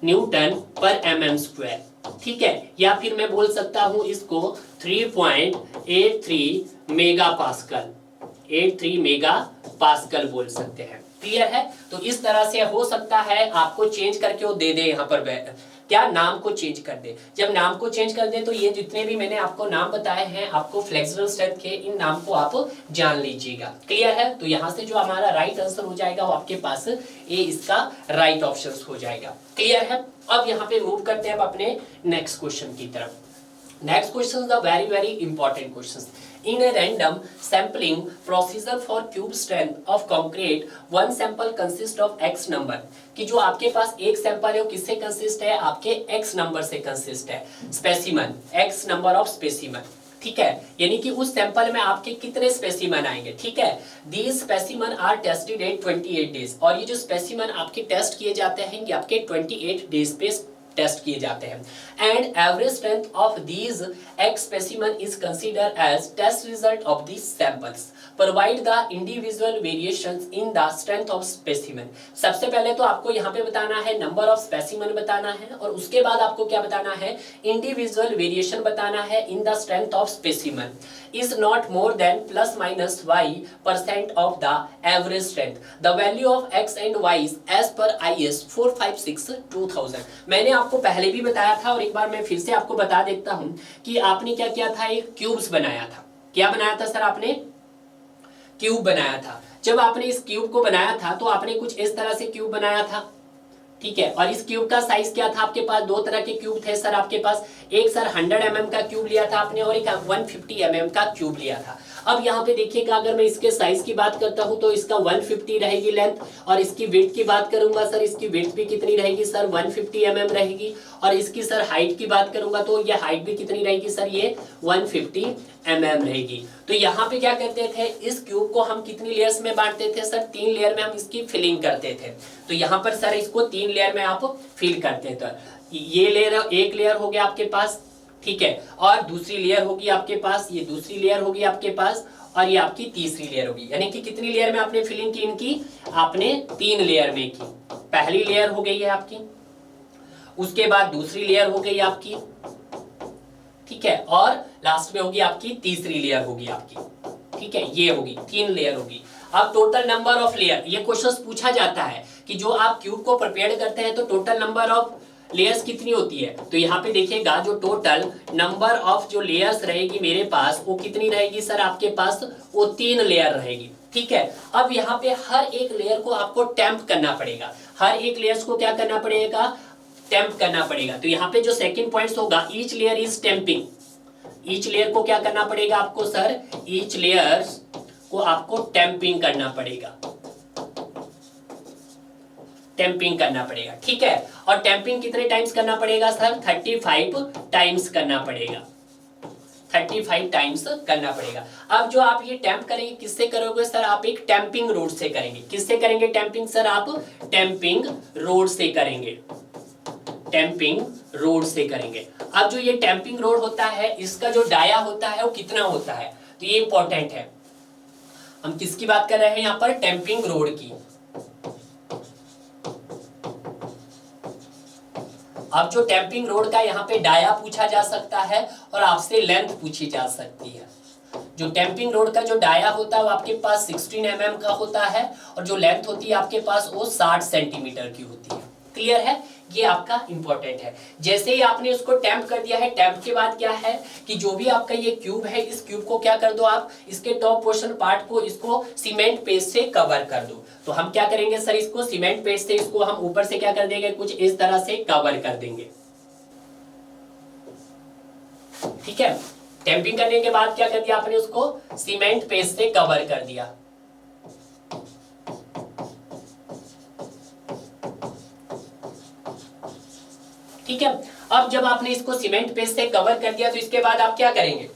न्यूटन पर mm²। ठीक है, या फिर मैं बोल सकता हूं इसको 3.83 मेगापास्कल बोल सकते हैं। क्लियर है? तो इस तरह से हो सकता है आपको चेंज करके वो दे दे यहाँ पर क्या नाम को चेंज कर दे। जब नाम को चेंज कर दे तो ये जितने भी मैंने आपको नाम बताए हैं आपको फ्लेक्सुरल स्ट्रेंथ के, इन नाम को आप जान लीजिएगा। क्लियर है? तो यहाँ से जो हमारा राइट आंसर हो जाएगा वो आपके पास ए इसका राइट ऑप्शन हो जाएगा। क्लियर है? अब यहाँ पे मूव करते हैं अब अपने नेक्स्ट क्वेश्चन की तरफ। Next question is a very important questions. In a random sampling procedure for cube strength of concrete, one sample consists of x number. कि जो आपके पास एक सैंपल है वो किससे कंसिस्ट है? आपके x नंबर से कंसिस्ट है। Specimen, x number of specimen, ठीक है, यानी कि उस सैंपल में आपके कितने स्पेसिमन आएंगे। ठीक है, these specimen are tested at 28 days, और ये जो स्पेसिमन आपके टेस्ट किए जाते हैं ये आपके 28 डेज पे टेस्ट किए जाते हैं। And average strength of these X specimen is consider as test result of these samples provide the individual variations in the strength of specimen. सबसे पहले तो आपको यहाँ पे बताना है नंबर ऑफ स्पेसिमन बताना है, और उसके बाद आपको क्या बताना है? इंडिविजुअल वेरिएशन बताना है इन the strength of specimen is not more than plus minus y% of the average strength. The value of x and y is as per IS 456/2000। मैंने आपको पहले भी बताया था और एक बार मैं फिर से आपको बता देता हूं कि आपने क्या किया था, एक क्यूब्स बनाया था। क्या बनाया था सर? आपने क्यूब बनाया था। जब आपने इस क्यूब को बनाया था तो आपने कुछ इस तरह से क्यूब बनाया था, ठीक है, और इस क्यूब का साइज क्या था? आपके पास दो तरह के क्यूब थे सर आपके पास, एक सर 100 mm का क्यूब लिया था आपने और एक 150 mm का क्यूब लिया था। अब यहाँ पे देखिएगा अगर मैं इसके साइज की बात करता हूँ तो इसका 150 रहेगी लेंथ, और इसकी विड्थ की बात करूंगा सर, इसकी विड्थ भी कितनी रहेगी सर? 150 mm रहेगी, और इसकी सर हाइट की बात करूंगा तो ये हाइट भी कितनी रहेगी सर? ये 150 mm रहेगी। तो यहाँ पे क्या करते थे, इस क्यूब को हम कितनी लेयर्स में बांटते थे सर? 3 लेयर में हम इसकी फिलिंग करते थे। तो यहाँ पर सर इसको 3 लेयर में आप फिल करते थे। ये लेयर, एक लेयर हो गया आपके पास, ठीक है, और दूसरी लेयर होगी आपके पास, ये दूसरी लेयर होगी आपके पास, और ये आपकी तीसरी लेयर होगी। यानी कि कितनी लेयर में आपने फिलिंग की इनकी? आपने 3 लेयर में की। पहली लेयर हो गई है आपकी, उसके बाद दूसरी लेयर हो गई आपकी, ठीक है, और लास्ट में होगी आपकी तीसरी लेयर होगी आपकी, ठीक है, ये होगी 3 लेयर होगी। अब टोटल नंबर ऑफ लेयर, ये क्वेश्चन पूछा जाता है कि जो आप क्यूब को प्रिपेयर करते हैं तो टोटल नंबर ऑफ लेयर्स कितनी होती है? तो यहाँ पे देखिएगा जो टोटल नंबर ऑफ जो लेयर्स रहेगी मेरे पास वो कितनी रहेगी सर? आपके पास वो 3 लेयर रहेगी, ठीक है। अब यहाँ पे हर एक लेयर को आपको टैंप करना पड़ेगा, हर एक लेयर्स को क्या करना पड़ेगा? टैंप करना पड़ेगा। तो यहाँ पे जो सेकंड पॉइंट होगा, each layer is tamping, each layer को क्या करना पड़ेगा आपको सर? ईच लेयर को आपको टैंपिंग करना पड़ेगा, टैंपिंग करना पड़ेगा, ठीक है। और टैंपिंग कितने टाइम्स करना पड़ेगा सर? 35 टाइम्स करना पड़ेगा, 35 टाइम्स करना पड़ेगा। अब जो आप ये टैंप करेंगे किससे करोगे सर? आप एक टैंपिंग रोड से करेंगे। किससे करेंगे टैंपिंग सर? आप टैंपिंग रोड से करेंगे, टैंपिंग रोड से करेंगे। अब जो ये टैंपिंग रोड होता है इसका जो डाया होता है वो कितना होता है? तो ये इंपॉर्टेंट है। हम किसकी बात कर रहे हैं यहाँ पर? टैंपिंग रोड की। अब जो टैंपिंग रोड का यहाँ पे डाया पूछा जा सकता है और आपसे लेंथ पूछी जा सकती है। जो टैंपिंग रोड का जो डाया होता है वो आपके पास 16 mm का होता है, और जो लेंथ होती है आपके पास वो 60 सेंटीमीटर की होती है। क्लियर है? ये आपका इंपॉर्टेंट है। जैसे ही आपने उसको टैंप कर दिया है, टैंप के बाद क्या है कि जो भी आपका ये क्यूब है, इस क्यूब को क्या कर दो आप, इसके टॉप पोर्शन पार्ट को इसको सीमेंट पेस्ट से कवर कर दो। तो हम क्या करेंगे सर? इसको सीमेंट पेस्ट से इसको हम ऊपर से क्या कर देंगे? कुछ इस तरह से कवर कर देंगे, ठीक है। टैंपिंग करने के बाद क्या कर दिया आपने? उसको सीमेंट पेस्ट से कवर कर दिया। ठीक है। अब जब आपने इसको सीमेंट पेस्ट से कवर कर दिया तो इसके बाद आप क्या करेंगे?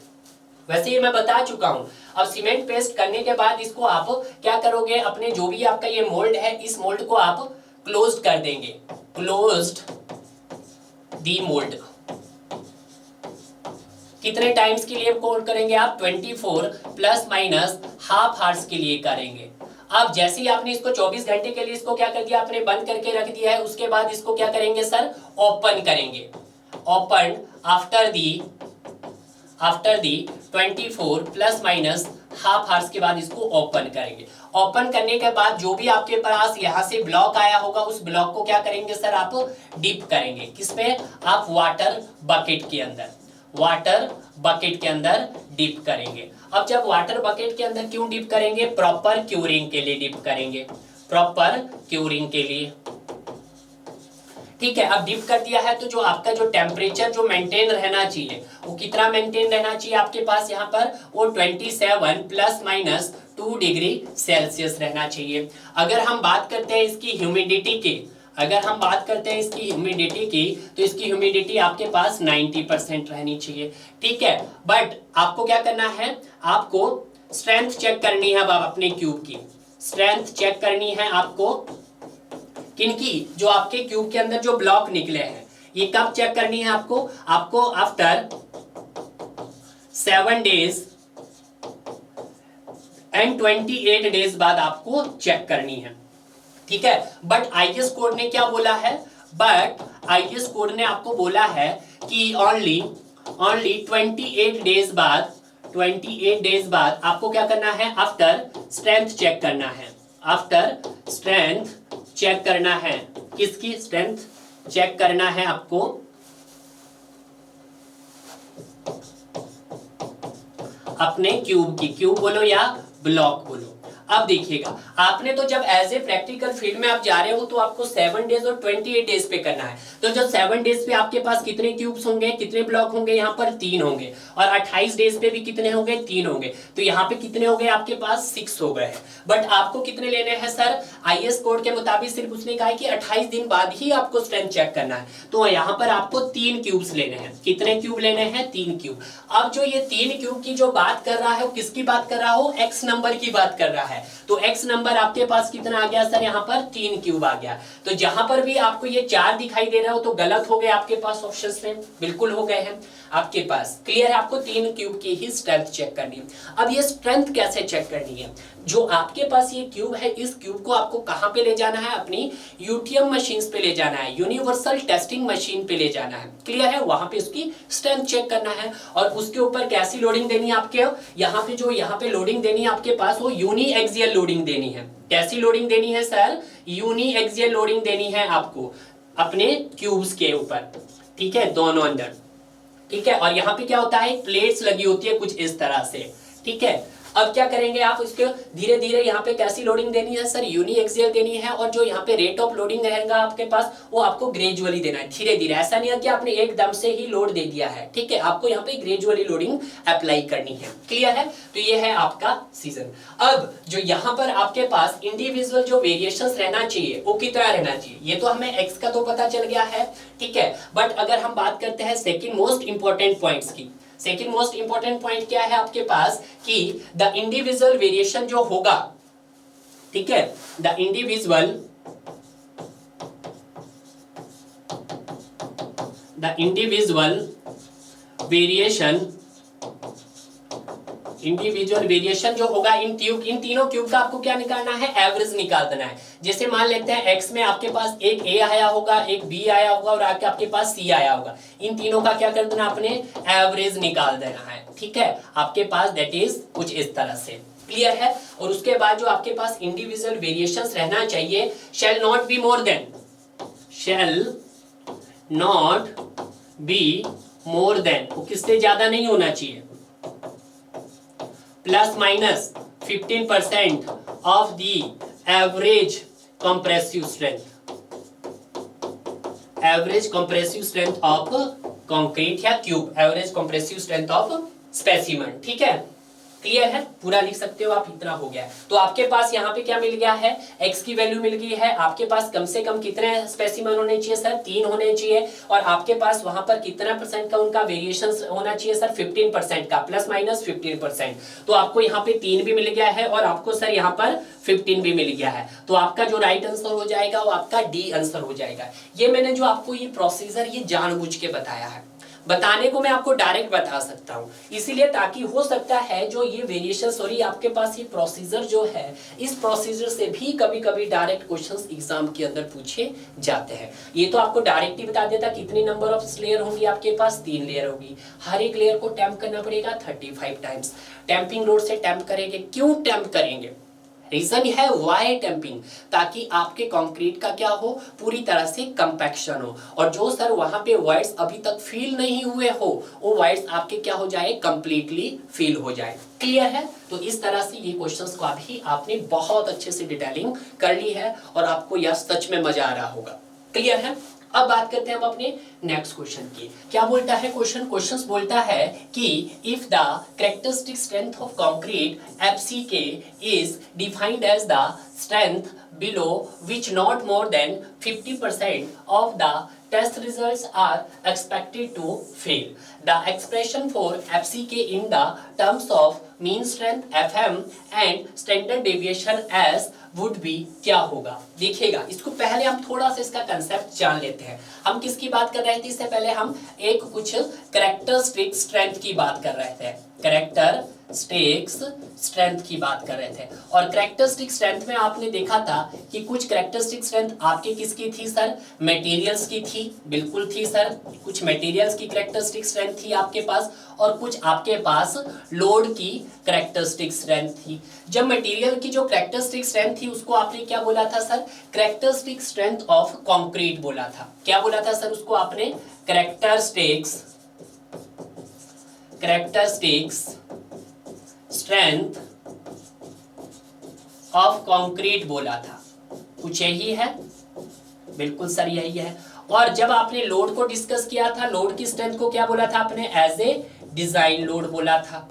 वैसे ही मैं बता चुका हूं। अब सीमेंट पेस्ट करने के बाद इसको आप क्या करोगे? अपने जो भी आपका ये मोल्ड है, इस मोल्ड को आप क्लोज्ड कर देंगे, क्लोज्ड दी मोल्ड। कितने टाइम्स के लिए कॉल करेंगे आप? 24 प्लस माइनस हाफ आवर्स के लिए करेंगे। अब जैसे ही आपने इसको 24 घंटे के लिए इसको क्या कर दिया? आपने बंद करके रख दिया है। उसके बाद इसको क्या करेंगे सर? ओपन करेंगे। Open after the 24 plus minus half hours के बाद इसको ओपन करेंगे। ओपन करने के बाद जो भी आपके पास यहाँ से ब्लॉक आया होगा उस ब्लॉक को क्या करेंगे सर आप डिप करेंगे। किसमें? आप वाटर बकेट के अंदर, वाटर बकेट के अंदर डिप करेंगे। अब जब वाटर बकेट के अंदर क्यों डिप करेंगे? प्रॉपर क्यूरिंग के लिए डिप करेंगे, प्रॉपर क्यूरिंग के लिए। ठीक है, अब डिप कर दिया है तो जो आपका जो टेम्परेचर जो मेंटेन रहना चाहिए वो कितना मेंटेन रहना चाहिए आपके पास यहाँ पर? वो 27 प्लस माइनस 2 डिग्री सेल्सियस रहना चाहिए। अगर हम बात करते हैं इसकी ह्यूमिडिटी की, अगर हम बात करते हैं इसकी ह्यूमिडिटी की, तो इसकी ह्यूमिडिटी आपके पास 90% रहनी चाहिए। ठीक है, बट आपको क्या करना है? आपको स्ट्रेंथ चेक करनी है अब अपने क्यूब की, स्ट्रेंथ चेक करनी है आपको किनकी? जो आपके क्यूब के अंदर जो ब्लॉक निकले हैं। ये कब चेक करनी है आपको? आपको आफ्टर 7 डेज एंड 28 डेज बाद आपको चेक करनी है। ठीक है, बट आईएस कोड ने क्या बोला है? बट आईएस कोड ने आपको बोला है कि ओनली 28 डेज बाद, 28 डेज बाद आपको क्या करना है? आफ्टर स्ट्रेंथ चेक करना है, आफ्टर स्ट्रेंथ चेक करना है। किसकी स्ट्रेंथ चेक करना है आपको? अपने क्यूब की, क्यूब बोलो या ब्लॉक बोलो। अब देखिएगा, आपने तो जब एज ए प्रैक्टिकल फील्ड में आप जा रहे हो तो आपको 7 डेज और 28 डेज पे करना है। तो जब 7 डेज पे आपके पास कितने क्यूब्स होंगे, कितने ब्लॉक होंगे? यहाँ पर 3 होंगे। और 28 डेज पे भी कितने होंगे? 3 होंगे। तो यहाँ पे कितने हो गए आपके पास? 6 हो गए हैं। बट आपको कितने लेने हैं सर? आईएस कोड के मुताबिक सिर्फ उसने कहा है कि 28 दिन बाद ही आपको स्ट्रेंथ चेक करना है। तो यहाँ पर आपको 3 क्यूब्स लेने हैं। कितने क्यूब लेने हैं? 3 क्यूब। अब जो ये 3 क्यूब की जो बात कर रहा है वो किसकी बात कर रहा हो? एक्स नंबर की बात कर रहा है। तो x नंबर आपके पास कितना आ गया सर? यहाँ पर 3 क्यूब आ गया। तो जहां पर भी आपको ये 4 दिखाई दे रहा हो तो गलत हो गए आपके पास ऑप्शंस में, बिल्कुल हो गए हैं आपके पास। क्लियर है? आपको 3 क्यूब की ही स्ट्रेंथ चेक करनी है। अब ये स्ट्रेंथ कैसे चेक करनी है? जो आपके पास ये क्यूब है, इस क्यूब को आपको कहां पे ले जाना है? अपनी यूटीएम मशीन पे ले जाना है, यूनिवर्सल टेस्टिंग मशीन पे ले जाना है। क्लियर है? वहां पे उसकी स्ट्रेंथ चेक करना है और उसके ऊपर कैसी लोडिंग देनी है आपके? यहाँ पे जो यहाँ पे लोडिंग देनी है आपके पास वो यूनी एक्सियल लोडिंग देनी है। कैसी लोडिंग देनी है सर? यूनी एक्सियल लोडिंग देनी है आपको अपने क्यूब्स के ऊपर। ठीक है, दोनों अंदर। ठीक है, और यहाँ पे क्या होता है? प्लेट्स लगी होती है कुछ इस तरह से। ठीक है, अब क्या करेंगे आप? उसके धीरे धीरे यहाँ पे कैसी लोडिंग देनी है सर? यूनी एक्सियल देनी है। और जो यहाँ पे रेट ऑफ लोडिंग रहेगा आपके पास वो आपको ग्रेजुअली देना है, धीरे धीरे। ऐसा नहीं है कि आपने एकदम से ही लोड दे दिया है। ठीक है, आपको यहाँ पे ग्रेजुअली लोडिंग अप्लाई करनी है। क्लियर है? तो ये है आपका सीजन। अब जो यहाँ पर आपके पास इंडिविजुअल जो वेरिएशंस रहना चाहिए वो कितना रहना चाहिए? ये तो हमें एक्स का तो पता चल गया है। ठीक है, बट अगर हम बात करते हैं सेकेंड मोस्ट इंपॉर्टेंट पॉइंट्स की, सेकेंड मोस्ट इंपॉर्टेंट पॉइंट क्या है आपके पास? कि द इंडिविजुअल वेरिएशन जो होगा, ठीक है, द इंडिविजुअल वेरिएशन जो होगा इन तीनों क्यूब का आपको क्या निकालना है? एवरेज निकाल देना है। जैसे मान लेते हैं एक्स में आपके पास एक ए आया होगा, एक बी आया होगा और आके आपके पास सी आया होगा। इन तीनों का क्या कर देना? आपने एवरेज निकाल देना है। ठीक है, आपके पास दैट इज कुछ इस तरह से। क्लियर है? और उसके बाद जो आपके पास इंडिविजुअल वेरिएशंस रहना चाहिए, shall not be more than, वो किससे ज्यादा नहीं होना चाहिए? Plus minus 15% of the average compressive strength of concrete या cube, average compressive strength of specimen. ठीक है, क्लियर है? पूरा लिख सकते हो आप, इतना हो गया। तो आपके पास यहाँ पे क्या मिल गया है? x की वैल्यू मिल गई है। आपके पास कम से कम कितने स्पेसिमेन होने चाहिए सर? 3 होने चाहिए। और आपके पास वहां पर कितना परसेंट का उनका वेरिएशन होना चाहिए सर? 15% का, प्लस माइनस 15%। तो आपको यहाँ पे 3 भी मिल गया है और आपको सर यहाँ पर 15 भी मिल गया है। तो आपका जो राइट आंसर हो जाएगा वो आपका डी आंसर हो जाएगा। ये मैंने जो आपको ये प्रोसीजर ये जानबूझ के बताया है। बताने को मैं आपको डायरेक्ट बता सकता हूं, इसीलिए ताकि हो सकता है जो ये वेरिएशन सॉरी आपके पास ये प्रोसीजर जो है, इस प्रोसीजर से भी कभी कभी डायरेक्ट क्वेश्चंस एग्जाम के अंदर पूछे जाते हैं। ये तो आपको डायरेक्ट ही बता देता कितनी नंबर ऑफ लेयर होंगी आपके पास, 3 लेयर होगी, हर एक लेयर को टैम्प करना पड़ेगा 35 टाइम्स। टैंपिंग रोड से टैम्प करेंगे, क्यों टैम्प करेंगे, रीजन है वाई टैंपिंग, ताकि आपके कंक्रीट का क्या हो, पूरी तरह से कंपैक्शन हो, और जो सर वहां पे वाइड्स अभी तक फील नहीं हुए हो वो वाइड्स आपके क्या हो जाए, कंप्लीटली फील हो जाए। क्लियर है? तो इस तरह से ये क्वेश्चंस को अभी आपने बहुत अच्छे से डिटेलिंग कर ली है और आपको यह सच में मजा आ रहा होगा। क्लियर है? अब बात करते हैं हम अपने नेक्स्ट क्वेश्चन की। क्या बोलता है क्वेश्चंस बोलता है कि if the characteristic strength of concrete FCK is defined as the strength below which not more than 50% of the test results are expected to fail. The expression for FCK in the terms of mean strength FM and standard deviation S would be क्या होगा? देखिएगा, इसको पहले हम थोड़ा सा इसका concept जान लेते हैं। हम किसकी बात कर रहे थे इससे पहले, हम एक कुछ कैरेक्टरिस्टिक स्ट्रेंथ की बात कर रहे थे, कैरेक्टरिस्टिक्स स्ट्रेंथ की बात कर रहे थे। और कैरेक्टरिस्टिक स्ट्रेंथ में आपने देखा था कि कुछ कैरेक्टरिस्टिक स्ट्रेंथ आपके किसकी थी सर, मटेरियल्स की थी, बिल्कुल थी सर, कुछ मटेरियल्स की कैरेक्टरिस्टिक स्ट्रेंथ थी आपके पास, और कुछ आपके पास लोड की कैरेक्टरिस्टिक स्ट्रेंथ थी। जब मटेरियल की जो कैरेक्टरिस्टिक स्ट्रेंथ थी उसको आपने क्या बोला था sir, characteristic strength of concrete बोला था। क्या बोला था सर उसको आपने, कैरेक्टरिस्टिक्स स्ट्रेंथ ऑफ कंक्रीट बोला था। कुछ यही है, बिल्कुल सर यही है। और जब आपने लोड को डिस्कस किया था, लोड की स्ट्रेंथ को क्या बोला था आपने, एज ए डिजाइन लोड बोला था,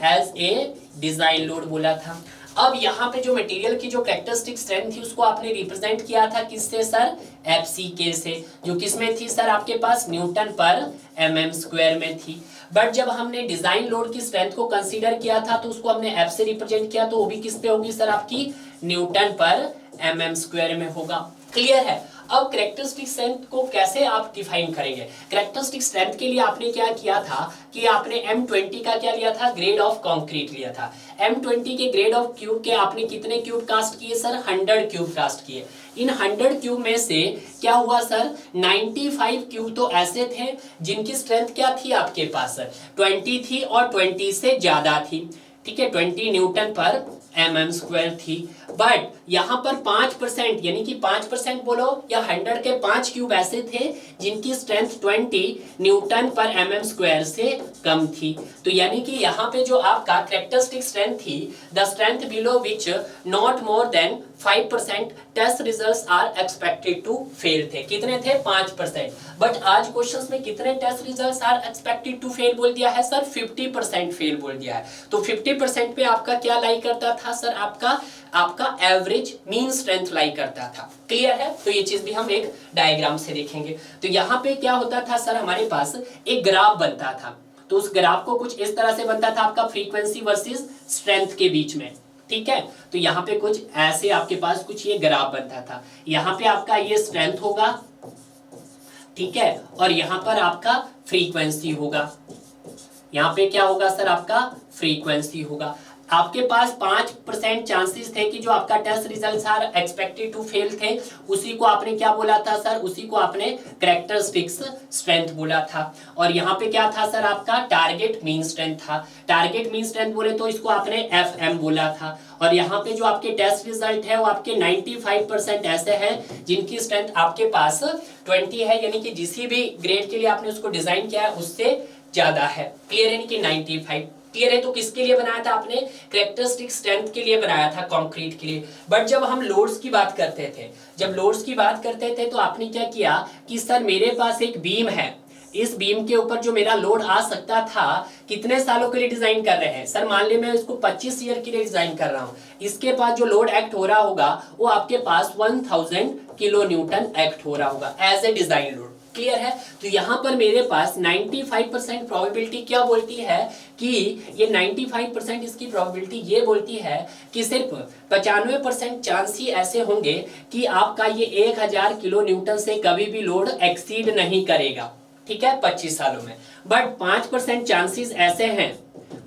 एज ए डिजाइन लोड बोला था। अब यहाँ पे जो मटेरियल की जो कैरेक्टरिस्टिक स्ट्रेंथ थी उसको आपने रिप्रेजेंट किया था किससे सर, एफसीके से, जो किसमें थी सर आपके पास, न्यूटन पर mm स्क्वायर में थी। बट जब हमने डिजाइन लोड की स्ट्रेंथ को कंसीडर किया था तो उसको हमने एफ से रिप्रेजेंट किया, तो वो भी किस पे होगी सर आपकी, न्यूटन पर mm स्क्वायर में होगा। क्लियर है? अब कैरेक्टरिस्टिक स्ट्रेंथ को कैसे आप डिफाइन करेंगे, कैरेक्टरिस्टिक स्ट्रेंथ के लिए आपने क्या किया था कि आपने M20 का क्या लिया था, ग्रेड ऑफ कंक्रीट लिया था। M20 के ग्रेड ऑफ क्यूब के आपने कितने क्यूब कास्ट किए सर, 100 क्यूब कास्ट किए। इन 100 क्यूब में से क्या हुआ सर, 95 क्यूब तो ऐसे थे जिनकी स्ट्रेंथ क्या थी आपके पास सर, 20 थी और 20 से ज्यादा थी, ठीक है, 20 न्यूटन पर mm स्क्वायर थी। बट यहाँ पर 5% यानी कि 5% बोलो या 100 के 5 क्यूब ऐसे थे जिनकी स्ट्रेंथ 20 न्यूटन पर mm स्क्वायर से कम थी। तो यानी कि यहाँ पे जो आपका कैरेक्टरिस्टिक स्ट्रेंथ थी, the strength below which not more than 5% test results are expected to fail थे। कितने थे, 5%। बट आज क्वेश्चंस में कितने test results are expected to fail बोल दिया है सर, 50% फेल बोल दिया है। तो 50% पे आपका क्या लाई करता था सर, आपका एवरेज मीन स्ट्रेंथ लाई करता था। क्लियर है? तो ये चीज भी हम एक डायग्राम से देखेंगे। तो यहाँ पे क्या होता था सर, हमारे पास एक ग्राफ बनता था। तो उस ग्राफ को कुछ इस तरह से बनता था आपका फ्रीक्वेंसी वर्सेस स्ट्रेंथ के बीच में, ठीक है। तो यहाँ पे कुछ ऐसे आपके पास कुछ ये ग्राफ बनता था, यहाँ पे आपका ये स्ट्रेंथ होगा, ठीक है, और यहाँ पर आपका फ्रीक्वेंसी होगा। यहाँ पे क्या होगा सर, आपका फ्रीक्वेंसी होगा। आपके पास 5% चांसेस थे कि जो आपका test results are expected to fail थे, उसी को आपने क्या बोला था सर, उसी को आपने कैरेक्टरिस्टिक्स स्ट्रेंथ बोला था। और यहाँ पे क्या था सर, आपका टारगेट मीन स्ट्रेंथ था। टारगेट मीन स्ट्रेंथ बोले तो इसको आपने FM बोला था। और यहाँ पे जो आपके टेस्ट रिजल्ट है वो आपके 95% ऐसे हैं जिनकी स्ट्रेंथ आपके पास 20 है, यानी कि जिस भी ग्रेड के लिए आपने उसको डिजाइन किया है उससे ज्यादा है। क्लियर, यानी कि 95। क्लियर है? तो किसके लिए बनाया था आपने, कैरेक्टरिस्टिक स्ट्रेंथ के लिए बनाया था, कंक्रीट के लिए। बट जब हम लोड्स की बात करते थे, तो आपने क्या किया कि सर मेरे पास एक बीम है, इस बीम के ऊपर जो मेरा लोड आ सकता था, कितने सालों के लिए डिजाइन कर रहे हैं सर, मान ले मैं इसको 25 ईयर के लिए डिजाइन कर रहा हूं, इसके पास जो लोड एक्ट हो रहा होगा वो आपके पास 1000 किलो न्यूटन एक्ट हो रहा होगा as a design load. Clear है? तो यहां पर मेरे पास 95% प्रोबेबिलिटी क्या बोलती है कि ये 95% इसकी प्रोबेबिलिटी ये बोलती है कि सिर्फ 95% चांस ही ऐसे होंगे कि आपका ये 1000 किलो न्यूटन से कभी भी लोड एक्सीड नहीं करेगा। ठीक है, 25 सालों में। बट 5% चांसेस ऐसे हैं,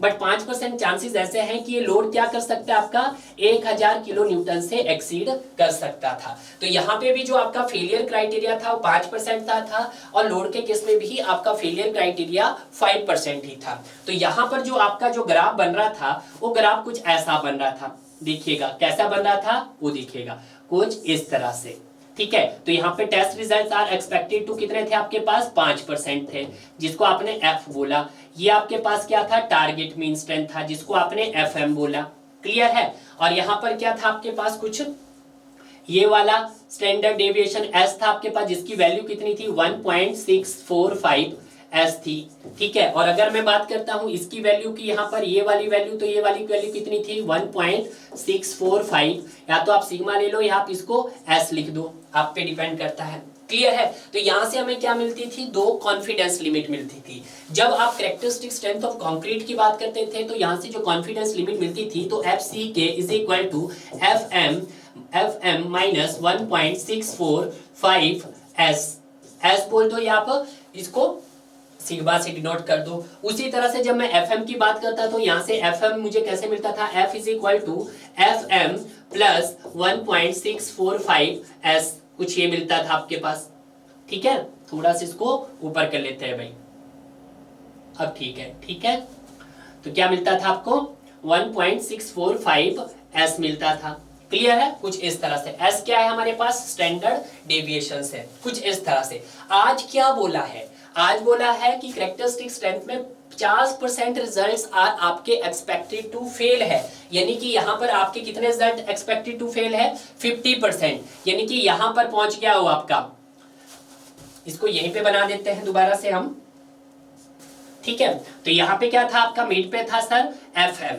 बट 5% चांसेस ऐसे हैं कि ये लोड क्या कर सकता है, आपका 1000 किलो न्यूटन से एक्सीड कर सकता था। तो यहाँ पे भी जो आपका फेलियर क्राइटेरिया था वो 5% था और लोड के केस में भी आपका फेलियर क्राइटेरिया 5% ही था। तो यहाँ पर जो आपका जो ग्राफ बन रहा था वो ग्राफ कुछ ऐसा बन रहा था, देखिएगा कैसा बन रहा था, वो दिखेगा कुछ इस तरह से। ठीक है, तो यहाँ पे test results are expected to कितने थे आपके पास, 5% थे, जिसको आपने एफ बोला। ये आपके पास क्या था, टारगेट मीन स्ट्रेंथ था, जिसको आपने एफएम बोला। क्लियर है। और यहाँ पर क्या था आपके पास, कुछ ये वाला स्टैंडर्ड डेविएशन एस था आपके पास, जिसकी वैल्यू कितनी थी, 1.645 एस थी। ठीक है, और अगर मैं बात करता हूं इसकी वैल्यू की, यहाँ पर ये वाली वैल्यू, तो ये वाली वैल्यू कितनी थी, 1.645। या तो आप सिग्मा ले लो या आप इसको एस लिख दो, आप पे डिपेंड करता है। क्लियर है। तो यहां से हमें क्या मिलती थी, 2 कॉन्फिडेंस लिमिट मिलती थी। जब आप कैरेक्टरिस्टिक स्ट्रेंथ ऑफ कंक्रीट की बात करते थे तो यहां से जो कॉन्फिडेंस लिमिट मिलती थी, तो F C K is equal to F M minus 1.645 S बोल दो, या आप इसको सिग्मा से डिनोट कर दो। उसी तरह से जब मैं एफएम की बात करता तो यहाँ से एफएम मुझे कैसे मिलता था, F is equal to FM plus 1.645 S, कुछ ये मिलता था आपके पास। ठीक है, थोड़ा सा इसको ऊपर कर लेते हैं भाई, अब ठीक है। ठीक है, तो क्या मिलता था आपको, 1.645 एस मिलता था। क्लियर है, कुछ इस तरह से। एस क्या है हमारे पास, स्टैंडर्ड डेविएशन है, कुछ इस तरह से। आज क्या बोला है, आज बोला है कि कैरेक्टरिस्टिक स्ट्रेंथ में 50% रिजल्ट्स आर आपके एक्सपेक्टेड टू फेल है, यानी कि यहां पर आपके कितने रिजल्ट एक्सपेक्टेड टू फेल है, 50%, यानी कि यहां पर पहुंच गया हो आपका। इसको यहीं पे बना देते हैं दोबारा से हम। ठीक है, तो यहां पे क्या था आपका, मिड पे था सर एफएम।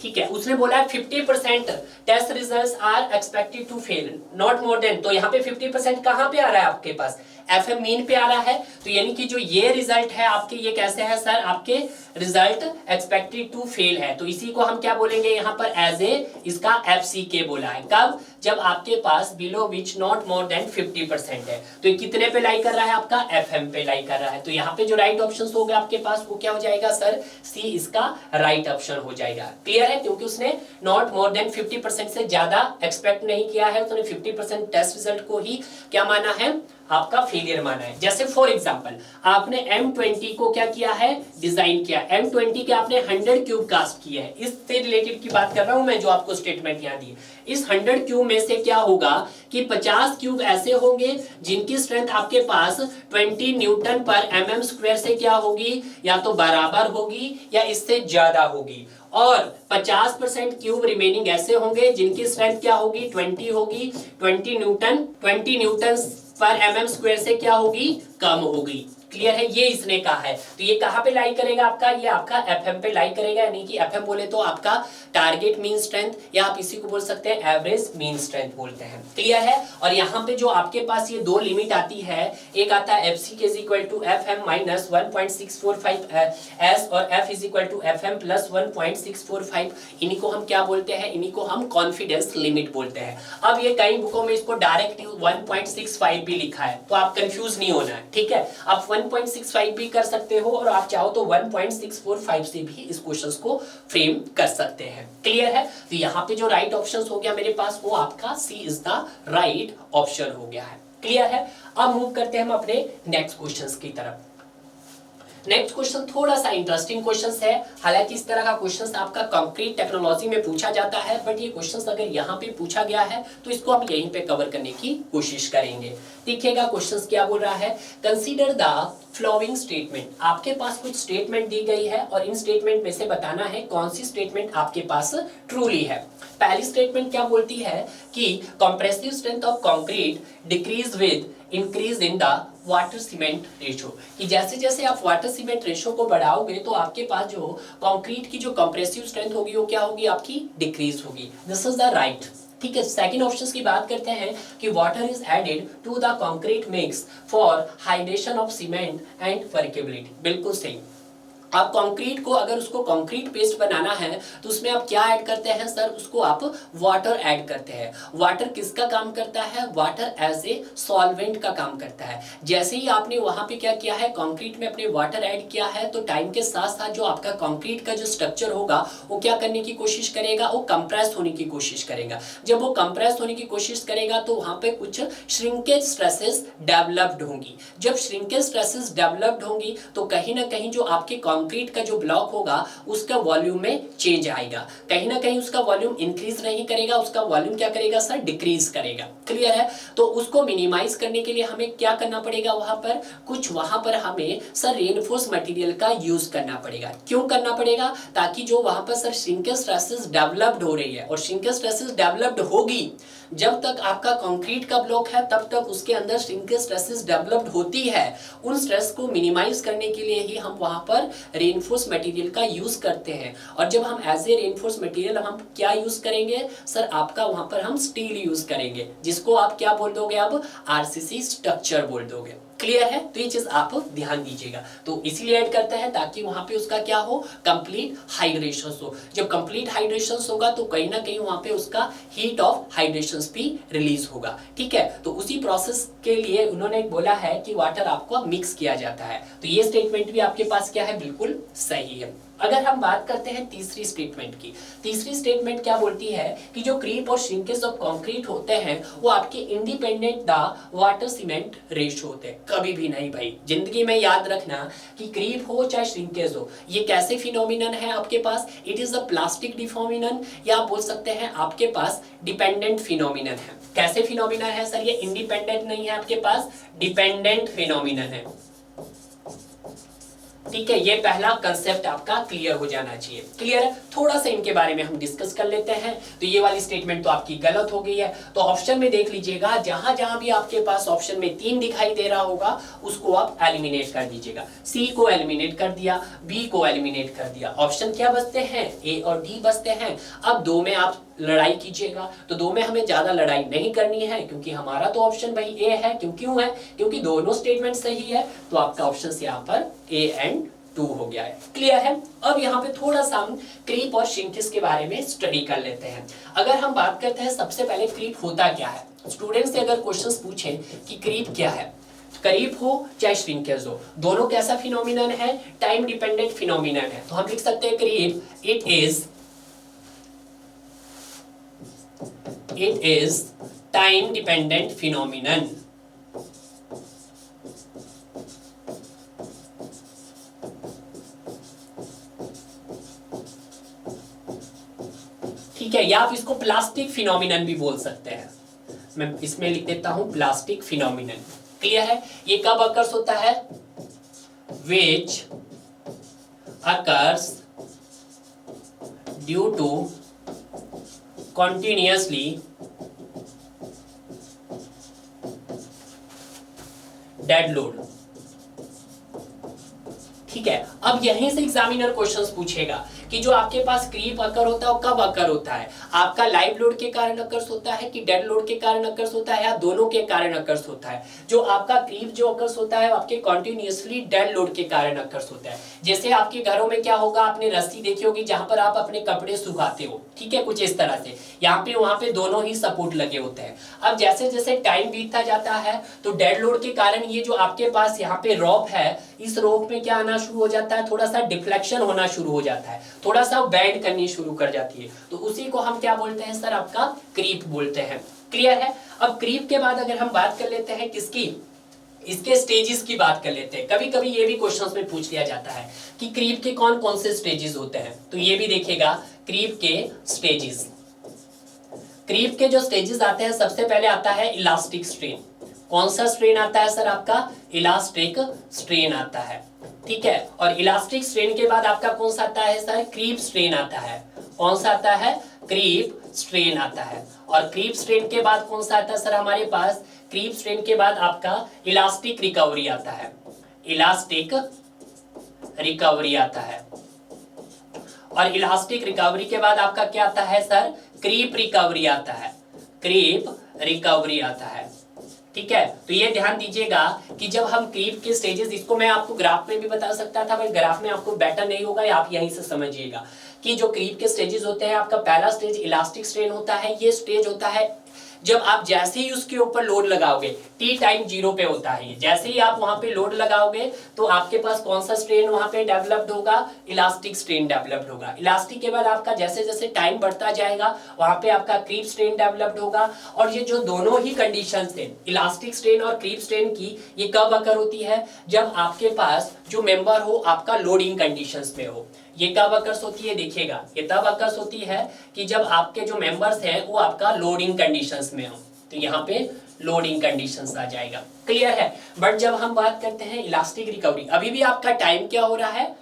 ठीक है, उसने बोला है 50% test results are expected to fail, not more than. तो यहाँ पे 50% कहां पे आ रहा है आपके पास, एफएम मीन पे आ रहा है। तो यानी कि जो ये रिजल्ट है आपके, ये कैसे है सर, आपके रिजल्ट एक्सपेक्टेड टू फेल है। तो इसी को हम क्या बोलेंगे यहाँ पर, एज ए इसका एफसीके बोला है। कब, जब आपके पास below which not more than 50% है। तो ये कितने पे लाई कर रहा है आपका, एफएम पे लाई कर रहा है। तो यहाँ पे जो राइट ऑप्शन हो गया आपके पास, वो क्या हो जाएगा सर, सी इसका राइट ऑप्शन हो जाएगा। क्लियर है, क्योंकि उसने नॉट मोर देन 50% से ज्यादा एक्सपेक्ट नहीं किया है, उसने 50% टेस्ट रिजल्ट को ही क्या माना है, आपका फेलियर माना है। जैसे फॉर एग्जांपल आपने M20 को क्या किया है, डिजाइन किया। M20 के आपने 100 क्यूब कास्ट किए हैं, इससे रिलेटेड की बात कर रहा हूं मैं, जो आपको स्टेटमेंट यहाँ दी। इस 100 क्यूब में से क्या होगा कि 50 क्यूब ऐसे होंगे जिनकी स्ट्रेंथ आपके पास 20 न्यूटन पर mm स्क्वायर से क्या होगी, या तो बराबर होगी या इससे ज्यादा होगी। और 50% क्यूब रिमेनिंग ऐसे होंगे जिनकी स्ट्रेंथ क्या होगी, 20 होगी, 20 न्यूटन पर mm स्क्वायर से क्या होगी, कम होगी। क्लियर है, ये इसने कहा है। तो ये कहां पे लाई करेगा आपका, ये आपका एफएम पे लाई करेगा, यानी कि एफएम बोले तो आपका टारगेट मीन स्ट्रेंथ, या आप इसी को बोल सकते हैं एवरेज मीन स्ट्रेंथ बोलते हैं। क्लियर है। और यहाँ पे जो आपके पास ये 2 लिमिट आती है, एक आता है FC K is equal to FM minus 1.645 S और F is equal to FM plus 1.645। इन्हीं को हम क्या बोलते हैं, इन्हीं को हम कॉन्फिडेंस लिमिट बोलते हैं। अब ये कई बुकों में इसको डायरेक्ट 1.65 भी लिखा है, तो आप कंफ्यूज नहीं होना है। ठीक है, आप 1.65 भी कर सकते हो, और आप चाहो तो 1.645 से भी इस क्वेश्चंस को फ्रेम कर सकते हैं। क्लियर है। तो यहाँ पे जो राइट ऑप्शन हो गया मेरे पास, वो आपका सी इज द राइट ऑप्शन हो गया है। क्लियर है। अब मूव करते हैं हम अपने नेक्स्ट क्वेश्चंस की तरफ। नेक्स्ट क्वेश्चन थोड़ा सा इंटरेस्टिंग क्वेश्चन है, हालांकि इस तरह का क्वेश्चन आपका कंक्रीट टेक्नोलॉजी में पूछा जाता है, बट ये क्वेश्चन अगर यहाँ पे पूछा गया है तो इसको हम यहीं पे कवर करने की कोशिश करेंगे। देखिएगा क्वेश्चन क्या बोल रहा है, कंसीडर द फ्लोइंग स्टेटमेंट। आपके पास कुछ स्टेटमेंट दी गई है और इन स्टेटमेंट में से बताना है कौन सी स्टेटमेंट आपके पास ट्रूली है। पहली स्टेटमेंट क्या बोलती है कि compressive strength of concrete decrease with increase in the water cement ratio, कि जैसे जैसे आप वाटर सीमेंट रेशो को बढ़ाओगे तो आपके पास जो कंक्रीट की जो कंप्रेसिव स्ट्रेंथ होगी वो क्या होगी, आपकी डिक्रीज होगी। This is the right. ठीक है, सेकंड ऑप्शन की बात करते हैं कि water is added to the concrete mix for hydration of cement and workability. बिल्कुल सही। आप कंक्रीट को, अगर उसको कंक्रीट पेस्ट बनाना है तो उसमें आप क्या ऐड करते हैं सर, उसको आप वाटर ऐड करते हैं। वाटर किसका काम करता है, वाटर एज ए सॉल्वेंट का काम करता है। जैसे ही आपने वहां पे क्या किया है, कंक्रीट में अपने वाटर ऐड किया है, तो टाइम के साथ साथ जो आपका कंक्रीट का जो स्ट्रक्चर होगा वो क्या करने की कोशिश करेगा, वो कंप्रेस होने की कोशिश करेगा। जब वो कंप्रेस होने की कोशिश करेगा तो वहां पे कुछ श्रिंकेज स्ट्रेसेस डेवलप्ड होंगी। जब श्रिंकेज स्ट्रेसेस डेवलप्ड होंगी तो कहीं ना कहीं जो आपके कंक्रीट का जो ब्लॉक होगा उसका वॉल्यूम में चेंज आएगा। कहीं ना कहीं उसका वॉल्यूम इंक्रीज नहीं करेगा, उसका वॉल्यूम क्या करेगा सर, डिक्रीज करेगा। क्लियर है? तो उसको मिनिमाइज करने के लिए हमें क्या करना पड़ेगा, वहां पर हमें सर रेनफोर्स मटेरियल का यूज करना पड़ेगा। क्यों करना पड़ेगा, ताकि जो वहां पर सर श्रिंकेज स्ट्रेसेस डेवलप्ड हो रही है, और श्रिंकेज स्ट्रेसेस डेवलप्ड होगी, जब तक आपका कंक्रीट का ब्लॉक है तब तक उसके अंदर श्रिंकेज स्ट्रेसेस डेवलप्ड होती है। उन स्ट्रेस को मिनिमाइज करने के लिए ही हम वहां पर रेनफोर्स मटेरियल का यूज करते हैं। और जब हम एज ए रेनफोर्स मटेरियल हम क्या यूज करेंगे सर, आपका वहां पर हम स्टील यूज करेंगे, जिसको आप क्या बोल दोगे, अब आरसीसी स्ट्रक्चर बोल दोगे। क्लियर है? तो ये चीज आप ध्यान दीजिएगा। तो इसीलिए ऐड करते हैं ताकि वहां पे उसका क्या हो, कंप्लीट हाइड्रेशन हो। जब कंप्लीट हाइड्रेशन होगा तो कहीं ना कहीं वहां पे उसका हीट ऑफ हाइड्रेशन भी रिलीज होगा। ठीक है? तो उसी प्रोसेस के लिए उन्होंने बोला है कि वाटर आपको मिक्स किया जाता है। तो ये स्टेटमेंट भी आपके पास क्या है, बिल्कुल सही है। अगर हम बात करते हैं तीसरी स्टेटमेंट की, तीसरी स्टेटमेंट क्या बोलती है कि जो क्रीप और श्रिंकेज ऑफ कंक्रीट होते हैं वो आपके independent the water cement ratio होते हैं। कभी भी नहीं भाई, जिंदगी में याद रखना कि क्रीप हो चाहे श्रिंकेज हो, ये कैसे फिनोमिनन है आपके पास, इट इज अ प्लास्टिक डिफॉर्मिनन, या आप बोल सकते हैं आपके पास डिपेंडेंट फिनोमिनन है। कैसे फिनोमिनन है सर, ये इंडिपेंडेंट नहीं है आपके पास, डिपेंडेंट फिनोमिनन है। ठीक है? ये पहला कंसेप्ट आपका क्लियर हो जाना चाहिए। क्लियर है? थोड़ा सा इनके बारे में हम डिस्कस कर लेते हैं। तो ये वाली स्टेटमेंट तो आपकी गलत हो गई है। तो ऑप्शन में देख लीजिएगा, जहां जहां भी आपके पास ऑप्शन में 3 दिखाई दे रहा होगा उसको आप एलिमिनेट कर दीजिएगा। सी को एलिमिनेट कर दिया, बी को एलिमिनेट कर दिया। ऑप्शन क्या बचते हैं, ए और डी बचते हैं। अब 2 में आप लड़ाई कीजिएगा, तो 2 में हमें ज्यादा लड़ाई नहीं करनी है क्योंकि हमारा तो ऑप्शन भाई ए है। क्यों है, क्योंकि दोनों स्टेटमेंट सही है, तो आपका ऑप्शन यहाँ पर ए एंड 2 हो गया है। क्लियर है? अब यहाँ पे थोड़ा सा हम क्रीप और श्रिंकेज के बारे में स्टडी कर लेते हैं। अगर हम बात करते हैं, सबसे पहले क्रीप होता क्या है। स्टूडेंट से अगर क्वेश्चंस पूछें कि क्रीप क्या है, क्रीप हो चाहे श्रिंकेज हो, दोनों कैसा फिनोमिनन है, टाइम डिपेंडेंट फिनोमिनन है। तो हम लिख सकते हैं creep it is time dependent phenomenon। ठीक है? या आप इसको प्लास्टिक फिनोमिनन भी बोल सकते हैं। मैं इसमें लिख देता हूं प्लास्टिक फिनोमिनन। क्लियर है? ये कब अकर्स होता है, which occurs due to continuously dead load. ठीक है? अब यहीं से एग्जामिनर क्वेश्चंस पूछेगा कि जो आपके पास क्रीप अकर होता है वो कब अकर होता है, आपका लाइव लोड के कारण अकर्स होता है कि डेड लोड के कारण अकर्स होता है, या दोनों के कारण अकर्स होता है। जो आपका क्रीप जो अकर्स होता है वो आपके कॉन्टिन्यूसली डेड लोड के कारण अकर्स होता है। जैसे आपके घरों में क्या होगा, आपने रस्सी देखी होगी जहां पर आप अपने कपड़े सुखाते हो। ठीक है? कुछ इस तरह से यहाँ पे वहां पे दोनों ही सपोर्ट लगे होते हैं। अब जैसे जैसे टाइम बीतता जाता है तो डेड लोड के कारण ये जो आपके पास यहाँ पे रॉप है, इस रोप में क्या आना शुरू हो जाता है, थोड़ा सा डिफ्लेक्शन होना शुरू हो जाता है, थोड़ा सा बैंड करनी शुरू कर जाती है। तो उसी को हम क्या बोलते हैं सर, आपका क्रीप बोलते हैं। क्लियर है? अब क्रीप के बाद अगर हम बात कर लेते हैं किसकी, इसके स्टेजेस की बात कर लेते हैं। कभी कभी ये भी क्वेश्चंस में पूछ लिया जाता है कि क्रीप के कौन कौन से स्टेजेस होते हैं। तो ये भी देखिएगा क्रीप के स्टेजेस। क्रीप के जो स्टेजेस आते हैं, सबसे पहले आता है इलास्टिक स्ट्रेन। कौन सा स्ट्रेन आता है सर, आपका इलास्टिक स्ट्रेन आता है। ठीक है? और इलास्टिक स्ट्रेन के बाद आपका कौन सा आता है सर, क्रीप स्ट्रेन आता है। कौन सा आता है, क्रीप स्ट्रेन आता है। और क्रीप स्ट्रेन के बाद कौन सा आता है सर हमारे पास, क्रीप स्ट्रेन के बाद आपका इलास्टिक रिकवरी आता है। इलास्टिक रिकवरी आता है। और इलास्टिक रिकवरी के बाद आपका क्या आता है सर, क्रीप रिकवरी आता है। क्रीप रिकवरी आता है। ठीक है, तो ये ध्यान दीजिएगा कि जब हम क्रीप के स्टेजेस, इसको मैं आपको ग्राफ में भी बता सकता था, पर ग्राफ में आपको बेटर नहीं होगा, या आप यहीं से समझिएगा कि जो क्रीप के स्टेजेस होते हैं, आपका पहला स्टेज इलास्टिक स्ट्रेन होता है। ये स्टेज होता है जब आप जैसे ही उसके ऊपर लोड लगाओगे, टी टाइम 0 पे होता है, जैसे ही आप वहां पे लोड लगाओगे तो आपके पास कौन सा स्ट्रेन वहां पे डेवलप्ड होगा, इलास्टिक स्ट्रेन डेवलप्ड होगा। इलास्टिक के बाद आपका जैसे जैसे टाइम बढ़ता जाएगा वहां पे आपका क्रीप स्ट्रेन डेवलप्ड होगा। और ये जो दोनों ही कंडीशंस हैं, इलास्टिक स्ट्रेन और क्रीप स्ट्रेन की, ये कब अकर होती है, जब आपके पास जो मेंबर हो आपका लोडिंग कंडीशंस में हो। ये कब अकर्स होती है, देखिएगा, ये तब अकर्स होती है कि जब आपके जो मेंबर्स हैं वो आपका लोडिंग कंडीशंस में हो, तो यहाँ पे लोडिंग कंडीशंस आ जाएगा। क्लियर है। बट जब हम बात करते हैं इलास्टिक रिकवरी, अभी भी आपका टाइम क्या हो रहा है,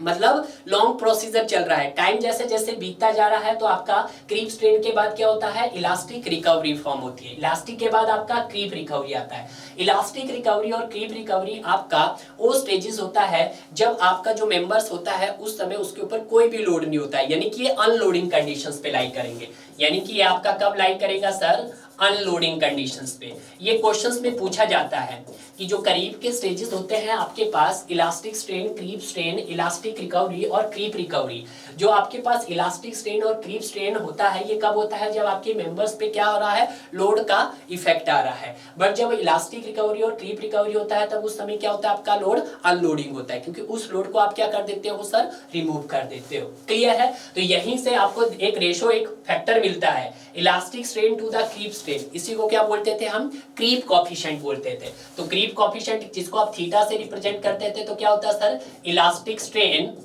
मतलब लॉन्ग प्रोसीजर चल रहा है, टाइम जैसे जैसे बीतता जा रहा है तो आपका क्रीप स्ट्रेन के बाद क्या होता है, इलास्टिक रिकवरी फॉर्म होती है। इलास्टिक के बाद आपका क्रीप रिकवरी आता है। इलास्टिक रिकवरी और क्रीप रिकवरी आपका वो स्टेजेस होता है जब आपका जो मेंबर्स होता है उस समय उसके ऊपर कोई भी लोड नहीं होता है, यानी कि ये अनलोडिंग कंडीशंस पे लाई करेंगे। यानी कि ये आपका कब लाई करेगा सर, अनलोडिंग कंडीशंस पे। ये क्वेश्चंस में पूछा जाता है कि जो करीब के स्टेजेस होते हैं आपके पास, elastic strain, creep strain, elastic recovery और क्रीप रिकवरी। जो आपके पास इलास्टिक स्ट्रेन और क्रीप स्ट्रेन होता है, ये कब होता है, जब आपके मेंबर्स पे क्या हो रहा है, लोड का इफेक्ट आ रहा है। बट जब इलास्टिक रिकवरी और क्रीप रिकवरी होता है तब उस समय क्या होता है, आपका लोड अनलोडिंग होता है, क्योंकि उस लोड को आप क्या कर देते हो सर, रिमूव कर देते हो। क्लियर है। तो यहीं से आपको एक रेशो, एक फैक्टर मिलता है, elastic strain to the creep strain. इसी को क्या बोलते थे हम, क्रीप कोएफिशिएंट बोलते थे। तो क्रीप कोएफिशिएंट जिसको आप थीटा से रिप्रेजेंट करते थे, तो क्या होता है sir, elastic strain,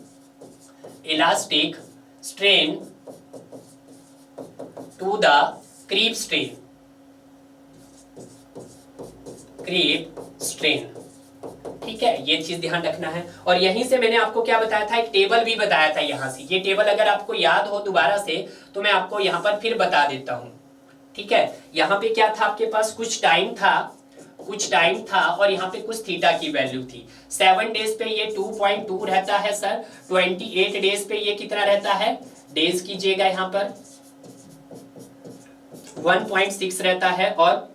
elastic strain to the creep strain, creep strain. ठीक है, ये चीज ध्यान रखना है। और यहीं से मैंने आपको क्या बताया था, एक टेबल भी बताया था यहां से। ये टेबल अगर आपको याद हो दोबारा से तो मैं आपको यहां पर फिर बता देता हूं। ठीक है, यहाँ पे क्या था, आपके पास कुछ टाइम था, कुछ टाइम था और यहाँ पे कुछ थीटा की वैल्यू थी। 7 डेज पे ये 2.2 रहता है सर, 28 डेज पे ये कितना रहता है, डेज कीजिएगा यहाँ पर 1.6 रहता है, और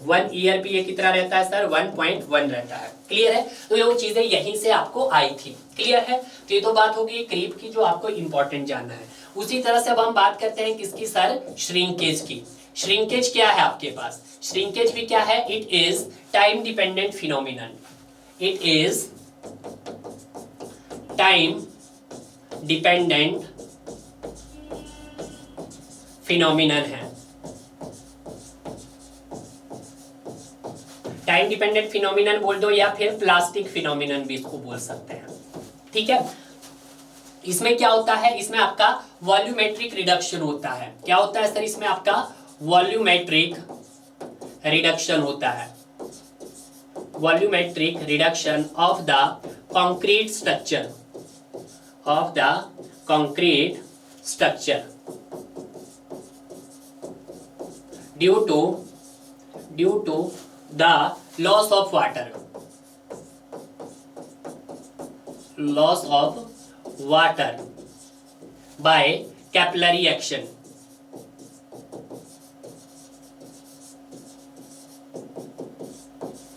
1 ईयर पे ये कितना रहता है सर, 1.1 रहता है। क्लियर है। तो ये वो चीजें यहीं से आपको आई थी। क्लियर है। तो ये तो बात होगी क्रीप की, जो आपको इंपॉर्टेंट जानना है। उसी तरह से अब हम बात करते हैं किसकी सर, श्रिंकेज की। श्रिंकेज क्या है आपके पास, श्रिंकेज भी क्या है, it is time dependent phenomenon, it is time dependent phenomenon है। टाइम डिपेंडेंट फिनोमिनन बोल दो या फिर प्लास्टिक फिनोमिनन भी इसको बोल सकते हैं। ठीक है। इसमें क्या होता है, इसमें आपका वॉल्यूमेट्रिक रिडक्शन होता है। क्या होता है सर, इसमें आपका वॉल्यूमेट्रिक रिडक्शन होता है, volumetric reduction of the concrete structure, of the concrete structure due to the loss of water, loss of water by capillary action.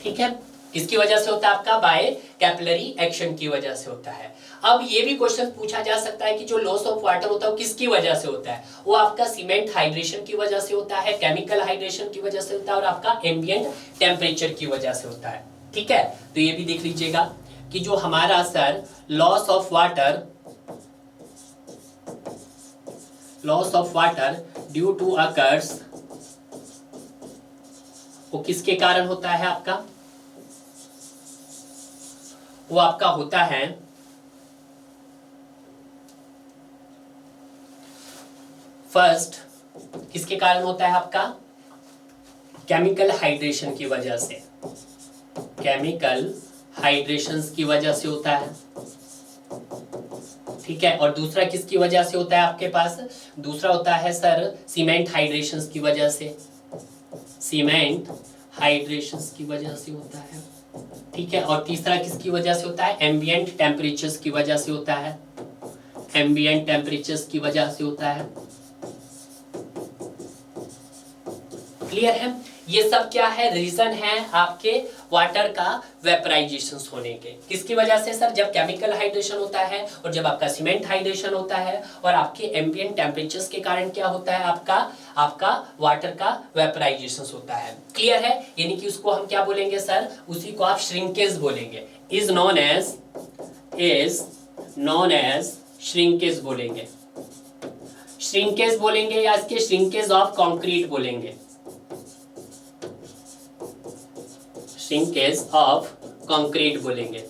ठीक है, किसकी वजह से होता है आपका, बाय कैपिलरी एक्शन की वजह से होता है। अब ये भी क्वेश्चन पूछा जा सकता है कि जो लॉस ऑफ वाटर होता है वो किसकी वजह से होता है, वो आपका सीमेंट हाइड्रेशन की वजह से होता है, केमिकल हाइड्रेशन की वजह से होता है, और आपका एम्बिएंट टेम्परेचर की वजह से होता है। ठीक है, तो ये भी देख लीजिएगा कि जो हमारा sir loss of water due to occurs, वो किसके कारण होता है आपका, वो आपका होता है फर्स्ट, किसके कारण होता है आपका, केमिकल हाइड्रेशन की वजह से, केमिकल हाइड्रेशंस की वजह से होता है। ठीक है, और दूसरा किसकी वजह से होता है आपके पास, दूसरा होता है सर सीमेंट हाइड्रेशंस की वजह से, सीमेंट हाइड्रेशंस की वजह से होता है। ठीक है, और तीसरा किसकी वजह से होता है, एम्बिएंट टेम्परेचर्स की वजह से होता है, एम्बिएंट टेम्परेचर्स की वजह से होता है। क्लियर है। ये सब क्या है, रीजन है आपके वाटर का वेपराइजेशन होने के। किसकी वजह से सर, जब केमिकल हाइड्रेशन होता है और जब आपका सीमेंट हाइड्रेशन होता है और आपके एम्बिएंट टेम्परेचर्स के कारण क्या होता है, आपका वाटर का वेपराइजेशन होता है। क्लियर है, यानी कि उसको हम क्या बोलेंगे सर, उसी को आप श्रिंकेज बोलेंगे, इज नॉन एज श्रिंकेज बोलेंगे, श्रिंकेज बोलेंगे या इसके श्रिंकेज ऑफ कंक्रीट बोलेंगे, श्रिंकेज ऑफ कंक्रीट बोलेंगे।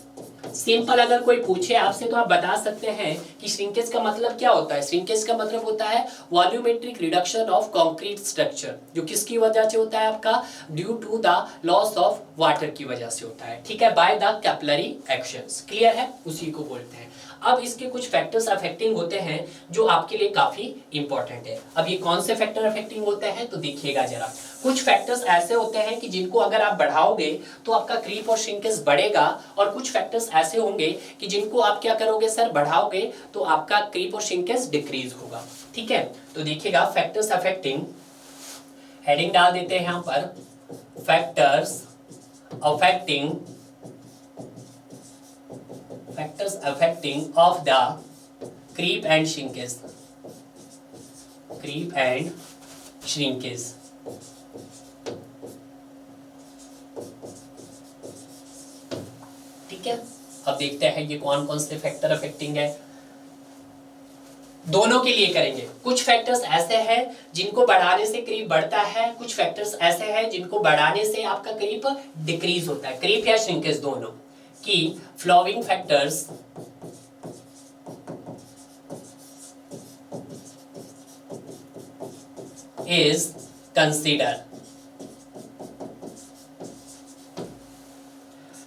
सिंपल अगर कोई पूछे आपसे तो आप बता सकते हैं कि श्रिंकेज का मतलब क्या होता है। श्रिंकेज का मतलब होता है volumetric reduction of concrete structure, जो किसकी वजह से होता है, आपका due to the loss of water की वजह से होता है। ठीक है, by the capillary actions. Clear है, उसी को बोलते हैं। अब इसके कुछ फैक्टर्स अफेक्टिंग होते हैं जो आपके लिए काफी इंपॉर्टेंट है। अब ये कौन से फैक्टर अफेक्टिंग होते हैं तो देखिएगा जरा। कुछ फैक्टर्स ऐसे होते हैं कि जिनको अगर आप बढ़ाओगे तो आपका क्रीप और श्रिंकेज बढ़ेगा, और कुछ फैक्टर्स ऐसे होंगे कि जिनको आप क्या करोगे सर, बढ़ाओगे तो आपका क्रीप और श्रिंकेज डिक्रीज होगा। ठीक है, तो देखिएगा फैक्टर्स अफेक्टिंग, हेडिंग डाल देते हैं यहां पर, factors affecting of the creep and shrinkage, ठीक है। अब देखते हैं ये कौन कौन से फैक्टर अफेक्टिंग है, दोनों के लिए करेंगे। कुछ फैक्टर्स ऐसे हैं जिनको बढ़ाने से क्रीप बढ़ता है, कुछ फैक्टर्स ऐसे हैं जिनको बढ़ाने से आपका क्रीप डिक्रीज होता है, क्रीप या श्रिंकेज दोनों की। फ्लोइंग फैक्टर्स इज कंसीडर,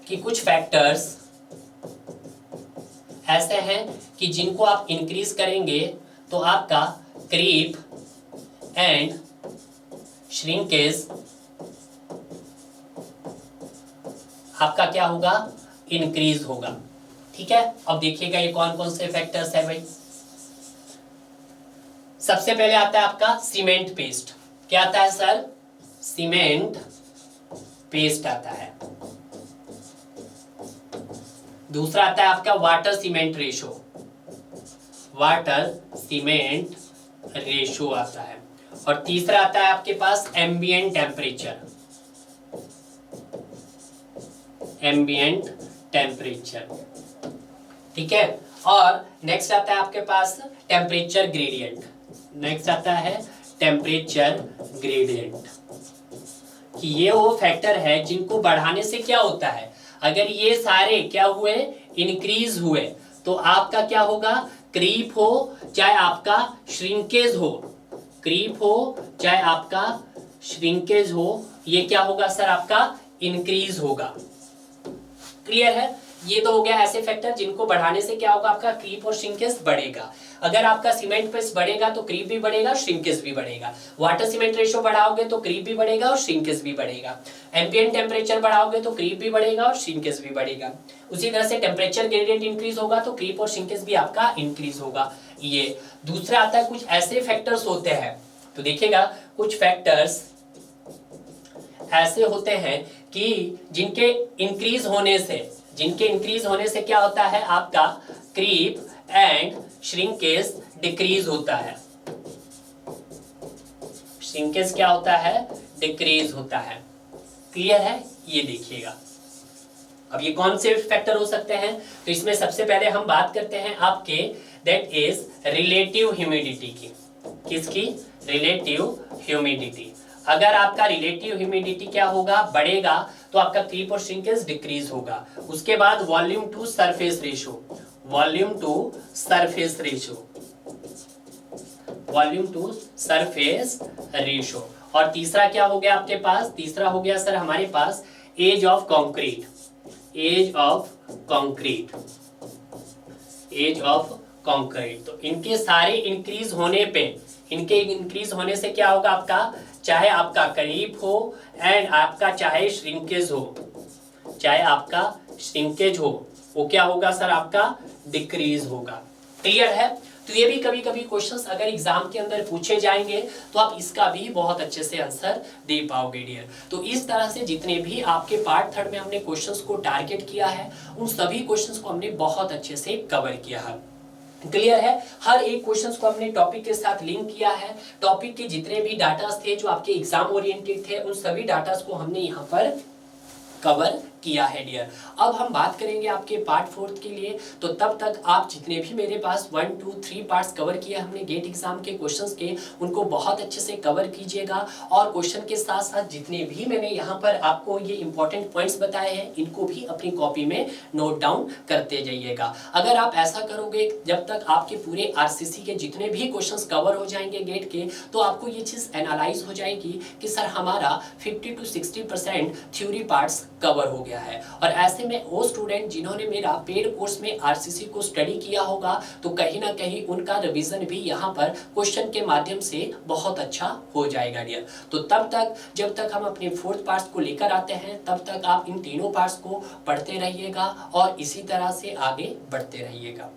कि कुछ फैक्टर्स ऐसे हैं कि जिनको आप इंक्रीज करेंगे तो आपका क्रीप एंड श्रिंकेज आपका क्या होगा, इंक्रीज होगा। ठीक है, अब देखिएगा ये कौन कौन से फैक्टर्स है भाई। सबसे पहले आता है आपका सीमेंट पेस्ट। क्या आता है सर, सीमेंट पेस्ट आता है। दूसरा आता है आपका water cement ratio, water cement ratio आता है। और तीसरा आता है आपके पास एम्बिएंट टेम्परेचर, एम्बिएंट टेम्परेचर। ठीक है, और नेक्स्ट आता है आपके पास टेम्परेचर ग्रेडियंट, नेक्स्ट आता है टेम्परेचर ग्रेडियंट, कि ये वो फैक्टर है जिनको बढ़ाने से क्या होता है, अगर ये सारे क्या हुए, इंक्रीज हुए, तो आपका क्या होगा, क्रीप हो चाहे आपका श्रिंकेज हो, क्रीप हो चाहे आपका श्रिंकेज हो, ये क्या होगा सर, आपका इंक्रीज होगा। क्लियर है, ये तो हो गया ऐसे फैक्टर जिनको बढ़ाने से क्या होगा, आपका क्रीप और श्रिंकेज बढ़ेगा। अगर आपका सीमेंट पेस्ट बढ़ेगा तो क्रीप भी बढ़ेगा, श्रिंकेज भी बढ़ेगा। वाटर सीमेंट रेशो बढ़ाओगे तो क्रीप भी बढ़ेगा और श्रिंकेज भी बढ़ेगा। एम्बिएंट टेम्परेचर बढ़ाओगे तो क्रीप भी बढ़ेगा और श्रिंकेज भी बढ़ेगा। उसी तरह से टेम्परेचर ग्रेडियंट इंक्रीज होगा तो क्रीप और श्रिंकेज भी आपका इंक्रीज होगा। ये दूसरा आता है, कुछ ऐसे फैक्टर्स होते हैं, तो देखिएगा कुछ फैक्टर्स ऐसे होते हैं कि जिनके इंक्रीज होने से क्या होता है, आपका क्रीप एंड श्रिंकेज डिक्रीज होता है, श्रिंकेज क्या होता है, डिक्रीज होता है। क्लियर है, ये देखिएगा। अब ये कौन से फैक्टर हो सकते हैं, तो इसमें सबसे पहले हम बात करते हैं आपके दैट इज रिलेटिव ह्यूमिडिटी की। किसकी, रिलेटिव ह्यूमिडिटी। अगर आपका रिलेटिव ह्यूमिडिटी क्या होगा, बढ़ेगा, तो आपका क्रीप और श्रिंकेज डिक्रीज होगा। उसके बाद volume to surface ratio, volume to surface ratio. और तीसरा क्या हो गया आपके पास, तीसरा हो गया सर हमारे पास एज ऑफ कंक्रीट, तो इनके सारे इंक्रीज होने पे, इनके इंक्रीज होने से क्या होगा, आपका चाहे आपका क्रीप हो एंड आपका चाहे श्रिंकेज हो, वो क्या होगा सर, आपका डिक्रीज होगा। क्लियर है, तो ये भी कभी कभी क्वेश्चंस अगर एग्जाम के अंदर पूछे जाएंगे तो आप इसका भी बहुत अच्छे से आंसर दे पाओगे डियर। तो इस तरह से जितने भी आपके पार्ट थर्ड में हमने क्वेश्चंस को टारगेट किया है उन सभी क्वेश्चंस को हमने बहुत अच्छे से कवर किया है। क्लियर है, हर एक क्वेश्चंस को हमने टॉपिक के साथ लिंक किया है। टॉपिक के जितने भी डाटास थे जो आपके एग्जाम ओरिएंटेड थे उन सभी डाटास को हमने यहाँ पर कवर किया है डियर। अब हम बात करेंगे आपके पार्ट फोर्थ के लिए, तो तब तक आप जितने भी मेरे पास 1 2 3 पार्ट्स कवर किया हमने गेट एग्जाम के क्वेश्चंस के, उनको बहुत अच्छे से कवर कीजिएगा और क्वेश्चन के साथ साथ जितने भी मैंने यहाँ पर आपको ये इंपॉर्टेंट पॉइंट्स बताए हैं इनको भी अपनी कॉपी में नोट डाउन करते जाइएगा। अगर आप ऐसा करोगे जब तक आपके पूरे आरसीसी के जितने भी क्वेश्चंस कवर हो जाएंगे गेट के, तो आपको ये चीज़ एनालाइज हो जाएगी कि सर हमारा 50 to 60% थ्योरी पार्ट्स कवर हो गया है। और ऐसे में वो स्टूडेंट जिन्होंने मेरा पेड कोर्स में आरसीसी को स्टडी किया होगा तो कहीं ना कहीं उनका रिवीजन भी यहाँ पर क्वेश्चन के माध्यम से बहुत अच्छा हो जाएगा डियर। तो तब तक जब तक हम अपने फोर्थ पार्ट्स को लेकर आते हैं तब तक आप इन तीनों पार्ट्स को पढ़ते रहिएगा और इसी तरह से आगे बढ़ते रहिएगा।